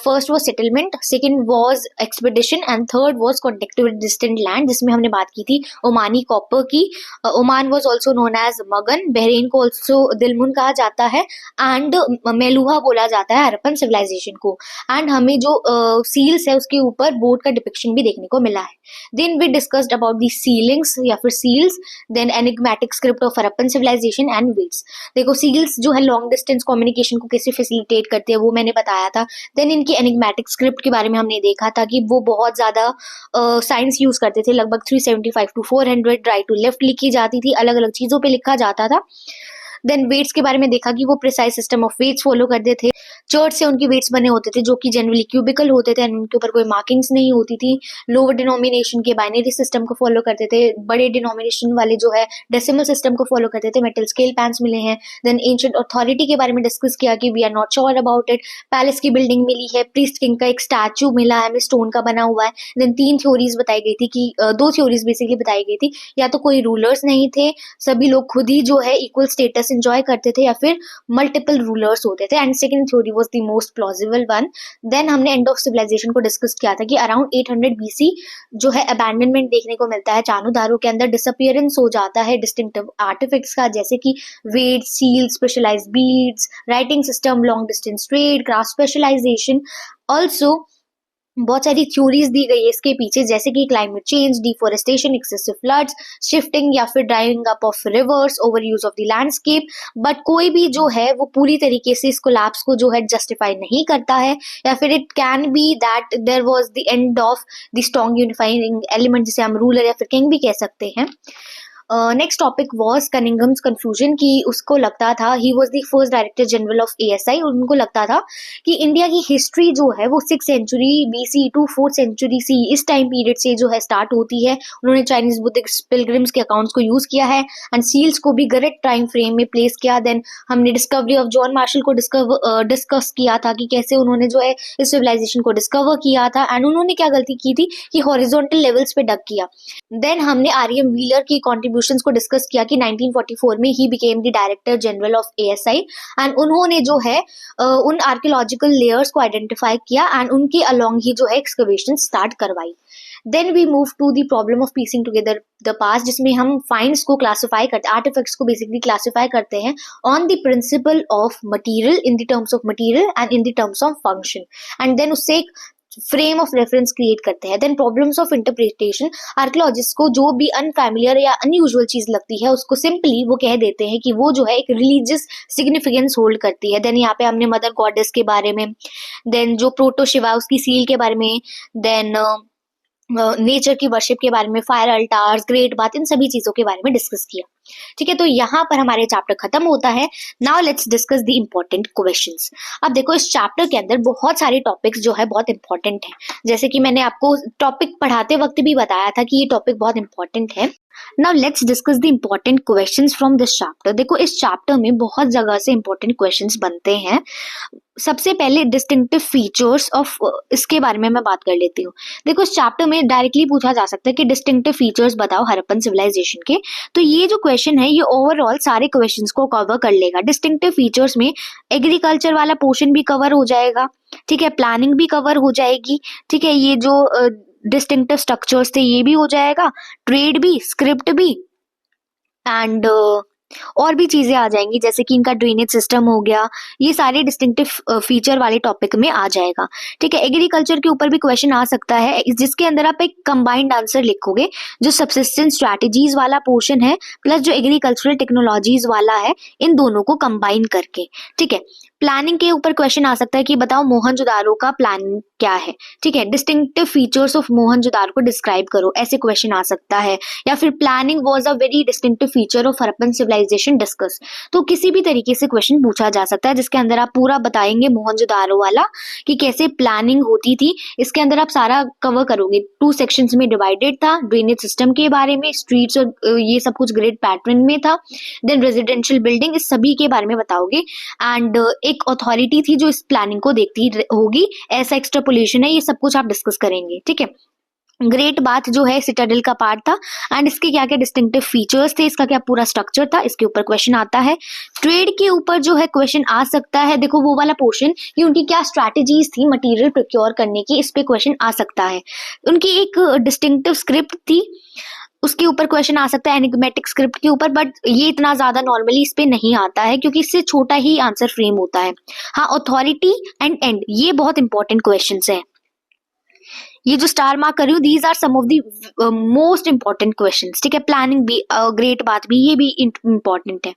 First was settlement, second was expedition and third was contact with distant land जिसमें हमने बात की थी ओमानी कॉपर की। Oman was also known as Magan, Bahrain को ऑल्सो दिलमुन कहा जाता है एंड मेलुहा बोला जाता है हड़प्पन सिविलाइजेशन को। एंड हमें जो सील्स है उसके ऊपर बोर्ड का डिपिक्शन भी देखने को मिला है। Then we discussed about the sealings या फिर seals, then enigmatic script of Harappan civilization and weights. देखो सील्स जो है लॉन्ग डिस्टेंस कम्युनिकेशन को कैसे फैसिलिटेट करते हैं वो मैंने बताया था। देन इनकी एनिग्मेटिक स्क्रिप्ट के बारे में हमने देखा था कि वो बहुत ज्यादा साइंस यूज करते थे, लगभग 375 to 400 राइट टू लेफ्ट लिखी जाती थी, अलग अलग चीजों पे लिखा जाता था। देन वेट्स के बारे में देखा कि वो precise system of weights follow करते थे। चर्च से उनके वेट्स बने होते थे जो कि जनरली क्यूबिकल होते थे, उनके ऊपर कोई मार्किंग्स नहीं होती थी। लोअर डिनोमिनेशन के बाइनरी सिस्टम को फॉलो करते थे, बड़े डिनोमिनेशन वाले जो है डेसिमल सिस्टम को फॉलो करते थे। मेटल स्केल पैंस मिले हैं। देन एंशिएंट अथॉरिटी के बारे में डिस्कस किया कि we are not sure about it. Palace की बिल्डिंग मिली है, प्रीस्ट किंग का एक स्टैचू मिला है, हमें स्टोन का बना हुआ है। देन 3 थ्योरीज बताई गई थी कि 2 थ्योरीज बेसिकली बताई गई थी, या तो कोई रूलर्स नहीं थे, सभी लोग खुद ही जो है इक्वल स्टेटस एंजॉय करते थे, या फिर मल्टीपल रूलर्स होते थे। And second theory was the most plausible one. देन हमने एंड ऑफ सिविलाइजेशन को डिस्कस किया था कि अराउंड 800 BC जो है अबैंडनमेंट देखने को मिलता है चानुदारो के अंदर, डिसअपियरेंस हो जाता है डिस्टिंक्टिव आर्टिफैक्ट्स का जैसे कि weight, seal, specialised beads, writing system, long distance trade, craft specialisation. Also बहुत सारी थ्योरीज दी गई है इसके पीछे, जैसे कि climate change, deforestation, excessive floods, shifting या फिर drawing up of reverse, over use of the landscape. But कोई भी जो है वो पूरी तरीके से इस कोलैप्स को जो है जस्टिफाई नहीं करता है, या फिर it can be that there was the end of the strong unifying element, जिसे हम रूलर या फिर किंग भी कह सकते हैं। नेक्स्ट टॉपिक वॉज कनिंगम्स कंफ्यूजन, कि उसको लगता था, he was the first director general of ASI, उनको लगता था कि इंडिया की हिस्ट्री जो है वो 6th century BC to 4th century C, इस टाइम पीरियड से जो है स्टार्ट होती है। उन्होंने चाइनीज बुद्धिस्ट पिलग्रिम्स के अकाउंट्स को यूज किया है एंड सील्स को भी करेक्ट टाइम फ्रेम में प्लेस किया। देन हमने डिस्कवरी ऑफ जॉन मार्शल को डिस्कस किया था कि कैसे उन्होंने जो है इस सिविलाइजेशन को डिस्कवर किया था, एंड उन्होंने क्या गलती की थी कि हॉरिजॉन्टल लेवल्स पे डग किया। देन हमने आर.एम. व्हीलर की कॉन्ट्रीब्यूशंस को डिस्कस किया कि 1944 में ही became the director general of ASI, and उन्होंने जो है उन आर्कियोलॉजिकल लेयर्स को आइडेंटिफाई किया एंड उनके अलोंग ही जो है एक्सकवेशन स्टार्ट करवाई। Then we move to the problem of piecing together the past, जिसमें हम फाइंड्स को क्लासिफाई करते, आर्टिफैक्ट्स को बेसिकली क्लासिफाई करते हैं on the principle of material, in the terms of material and in the terms of function, and then उससे एक frame of reference create करते हैं। Then problems of interpretation, archaeologist को जो भी अनफैमिलियर या अनयूजुअल चीज लगती है उसको सिंपली वो कह देते हैं कि वो जो है एक रिलीजियस सिग्निफिकेंस होल्ड करती है। देन यहाँ पे हमने मदर गॉडेस के बारे में, देन जो प्रोटो शिवा उसकी सील के बारे में, देन नेचर की वर्शिप के बारे में, फायर अल्टार्स, ग्रेट बाथ, इन सभी चीजों के बारे में डिस्कस किया। ठीक है, तो यहाँ पर हमारे चैप्टर खत्म होता है। Now let's discuss the important questions. अब देखो इस चैप्टर के अंदर बहुत सारे टॉपिक्स जो है बहुत इंपॉर्टेंट है, जैसे कि मैंने आपको टॉपिक पढ़ाते वक्त भी बताया था कि ये टॉपिक बहुत इंपॉर्टेंट है। Now let's discuss the important questions from this chapter. देखो इस चैप्टर में बहुत जगह से इंपॉर्टेंट क्वेश्चंस बनते हैं। सबसे पहले डिस्टिंक्टिव फीचर्स ऑफ, इसके बारे में मैं बात कर लेती हूँ। देखो इस चैप्टर में डायरेक्टली पूछा जा सकता है कि डिस्टिंक्टिव फीचर्स बताओ हड़प्पन सिविलाइजेशन के। तो ये जो क्वेश्चन है ये ओवरऑल सारे क्वेश्चंस को कवर कर लेगा। डिस्टिंक्टिव फीचर्स में एग्रीकल्चर वाला पोर्शन भी कवर हो जाएगा, ठीक है, प्लानिंग भी कवर हो जाएगी, ठीक है, ये जो डिस्टिंक्टिव स्ट्रक्चर्स थे ये भी हो जाएगा, ट्रेड भी, स्क्रिप्ट भी, एंड और भी चीजें आ जाएंगी जैसे कि इनका ड्रेनेज सिस्टम हो गया, ये सारे डिस्टिंक्टिव फीचर वाले टॉपिक में आ जाएगा। ठीक है, एग्रीकल्चर के ऊपर भी क्वेश्चन आ सकता है जिसके अंदर आप एक कंबाइंड आंसर लिखोगे, जो सबसिस्टेंस स्ट्रैटेजीज वाला पोर्शन है प्लस जो एग्रीकल्चरल टेक्नोलॉजीज वाला है, इन दोनों को कंबाइन करके। ठीक है, प्लानिंग के ऊपर क्वेश्चन आ सकता है कि बताओ मोहनजोदारो का प्लान क्या है। ठीक है, डिस्टिंक्टिव फीचर्स ऑफ मोहनजोदारो को डिस्क्राइब करो, ऐसे क्वेश्चन आ सकता है। या फिर planning was a very distinctive feature of Harappan civilization discuss. तो किसी भी तरीके से क्वेश्चन पूछा जा सकता है जिसके अंदर आप पूरा बताएंगे मोहनजोदारो वाला कि कैसे प्लानिंग होती थी। इसके अंदर आप सारा कवर करोगे, 2 सेक्शंस में डिवाइडेड था, ड्रेनेज सिस्टम के बारे में, स्ट्रीट्स और ये सब कुछ ग्रिड पैटर्न में था, देन रेजिडेंशियल बिल्डिंग, इस सभी के बारे में बताओगे। एंड एक अथॉरिटी थी जो इस प्लानिंग को देखती होगी, ऐसा एक्सट्रापोलेशन है, ये सब कुछ आप डिस्कस करेंगे। ठीक है, ग्रेट बाथ जो है सिटाडेल का पार्ट था एंड इसके क्या क्या डिस्टिंक्टिव फीचर्स थे, इसका क्या पूरा स्ट्रक्चर था, इसके ऊपर क्वेश्चन आता है। ट्रेड के ऊपर जो है क्वेश्चन आ सकता है, देखो वो वाला पोर्शन कि उनकी क्या स्ट्रैटेजीज थी मटेरियल प्रोक्योर करने की, इस पे क्वेश्चन आ सकता है। उनकी एक डिस्टिंक्टिव स्क्रिप्ट थी, उसके ऊपर क्वेश्चन आ सकता है, एनिग्मेटिक स्क्रिप्ट के ऊपर, बट ये इतना ज्यादा नॉर्मली इस पे नहीं आता है क्योंकि इससे छोटा ही आंसर फ्रेम होता है। हाँ, अथॉरिटी एंड एंड, ये बहुत इंपॉर्टेंट क्वेश्चंस है। ये जो स्टार मार्क कर रही हूँ, these are some of the most important questions. ठीक है, प्लानिंग भी, ग्रेट बात भी, ये भी इंपॉर्टेंट है।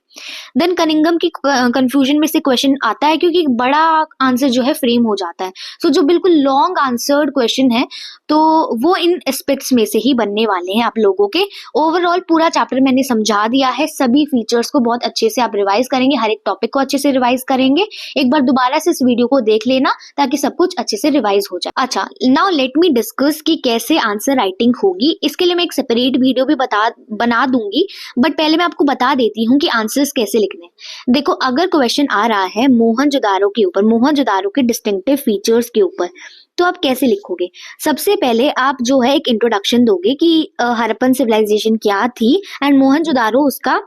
देन कनिंगम की कंफ्यूजन में से क्वेश्चन आता है क्योंकि बड़ा आंसर जो है फ्रेम हो जाता है। सो जो बिल्कुल लॉन्ग आंसर्ड क्वेश्चन है तो वो इन एस्पेक्ट्स में से ही बनने वाले हैं आप लोगों के। ओवरऑल पूरा चैप्टर मैंने समझा दिया है, सभी फीचर्स को बहुत अच्छे से आप रिवाइज करेंगे, हर एक टॉपिक को अच्छे से रिवाइज करेंगे। एक बार दोबारा से इस वीडियो को देख लेना ताकि सब कुछ अच्छे से रिवाइज हो जाए। अच्छा, नाउ लेट मी डिस्कस कि कैसे आंसर राइटिंग होगी। इसके लिए मैं एक सेपरेट वीडियो भी बना दूंगी, बट पहले मैं आपको बता देती हूँ कि आंसर्स कैसे लिखने हैं। देखो अगर क्वेश्चन आ रहा है मोहनजोदारो के ऊपर, मोहनजोदारो के डिस्टिंक्टिव फीचर्स के ऊपर, तो आप कैसे लिखोगे? सबसे पहले आप जो है एक इंट्रोडक्शन दोगे कि हड़प्पन सिविलाइजेशन क्या थी एंड मोहनजोदारो उसका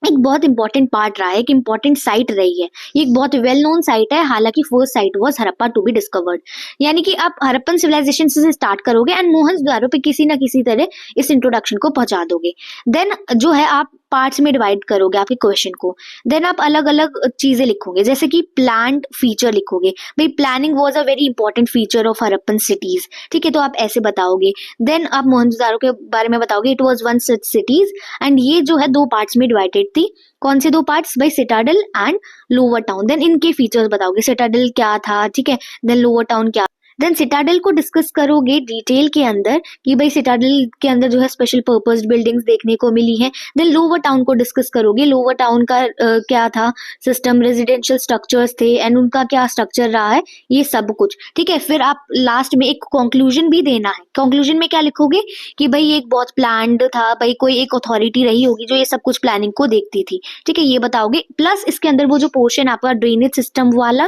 एक बहुत इंपॉर्टेंट पार्ट रहा है, एक इंपॉर्टेंट साइट रही है। ये एक बहुत वेल नोन साइट है, हालांकि first site was Harappa to be discovered. यानी कि आप हड़प्पन सिविलाइजेशन से स्टार्ट करोगे एंड मोहनजोदारो पे किसी ना किसी तरह इस इंट्रोडक्शन को पहुंचा दोगे। देन जो है आप पार्ट्स में डिवाइड करोगे आपके क्वेश्चन को, देन आप अलग अलग चीजें लिखोगे, जैसे कि प्लान्ड फीचर लिखोगे, भाई planning was a very important feature of Harappan cities, ठीक है, तो आप ऐसे बताओगे। देन आप मोहनजोदारो के बारे में बताओगे, it was one such cities, and ये जो है दो पार्ट्स में डिवाइडेड थी। कौन से दो पार्ट्स? भाई citadel and lower town. Then इनके फीचर्स बताओगे, सिटाडल क्या था, ठीक है, देन लोअर टाउन क्या। देन सिटाडल को डिस्कस करोगे डिटेल के अंदर कि भाई सिटाडल के अंदर जो है स्पेशल पर्पस बिल्डिंग्स देखने को मिली है। देन लोअर टाउन को डिस्कस करोगे, लोअर टाउन का क्या था सिस्टम, रेजिडेंशियल स्ट्रक्चर्स थे एंड उनका क्या स्ट्रक्चर रहा है, ये सब कुछ, ठीक है। फिर आप लास्ट में एक कंक्लूजन भी देना है। कंक्लूजन में क्या लिखोगे कि भाई ये एक बहुत प्लान्ड था, भाई कोई एक अथॉरिटी रही होगी जो ये सब कुछ प्लानिंग को देखती थी, ठीक है, ये बताओगे। प्लस इसके अंदर वो जो पोर्शन आपका ड्रेनेज सिस्टम वाला,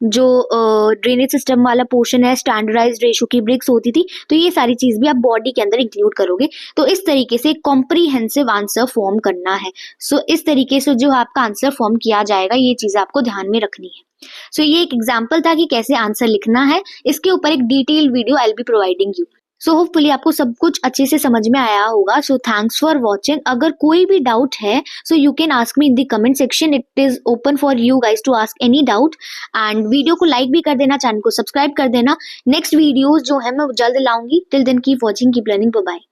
जो ड्रेनेज सिस्टम वाला पोर्शन है, स्टैंडर्डाइज्ड रेशो की ब्रिक्स होती थी, तो ये सारी चीज भी आप बॉडी के अंदर इंक्लूड करोगे। तो इस तरीके से कॉम्प्रिहेंसिव आंसर फॉर्म करना है। सो इस तरीके से जो आपका आंसर फॉर्म किया जाएगा, ये चीज आपको ध्यान में रखनी है। सो ये एक एग्जाम्पल था कि कैसे आंसर लिखना है। इसके ऊपर एक detail video I will be providing you. So hopefully आपको सब कुछ अच्छे से समझ में आया होगा। So thanks for watching. अगर कोई भी डाउट है so you can ask me in the comment section. It is open for you guys to ask any doubt. And video को लाइक भी कर देना, चैनल को सब्सक्राइब कर देना। नेक्स्ट वीडियोज जो है मैं जल्द लाऊंगी। Till then keep watching, keep learning, bye bye.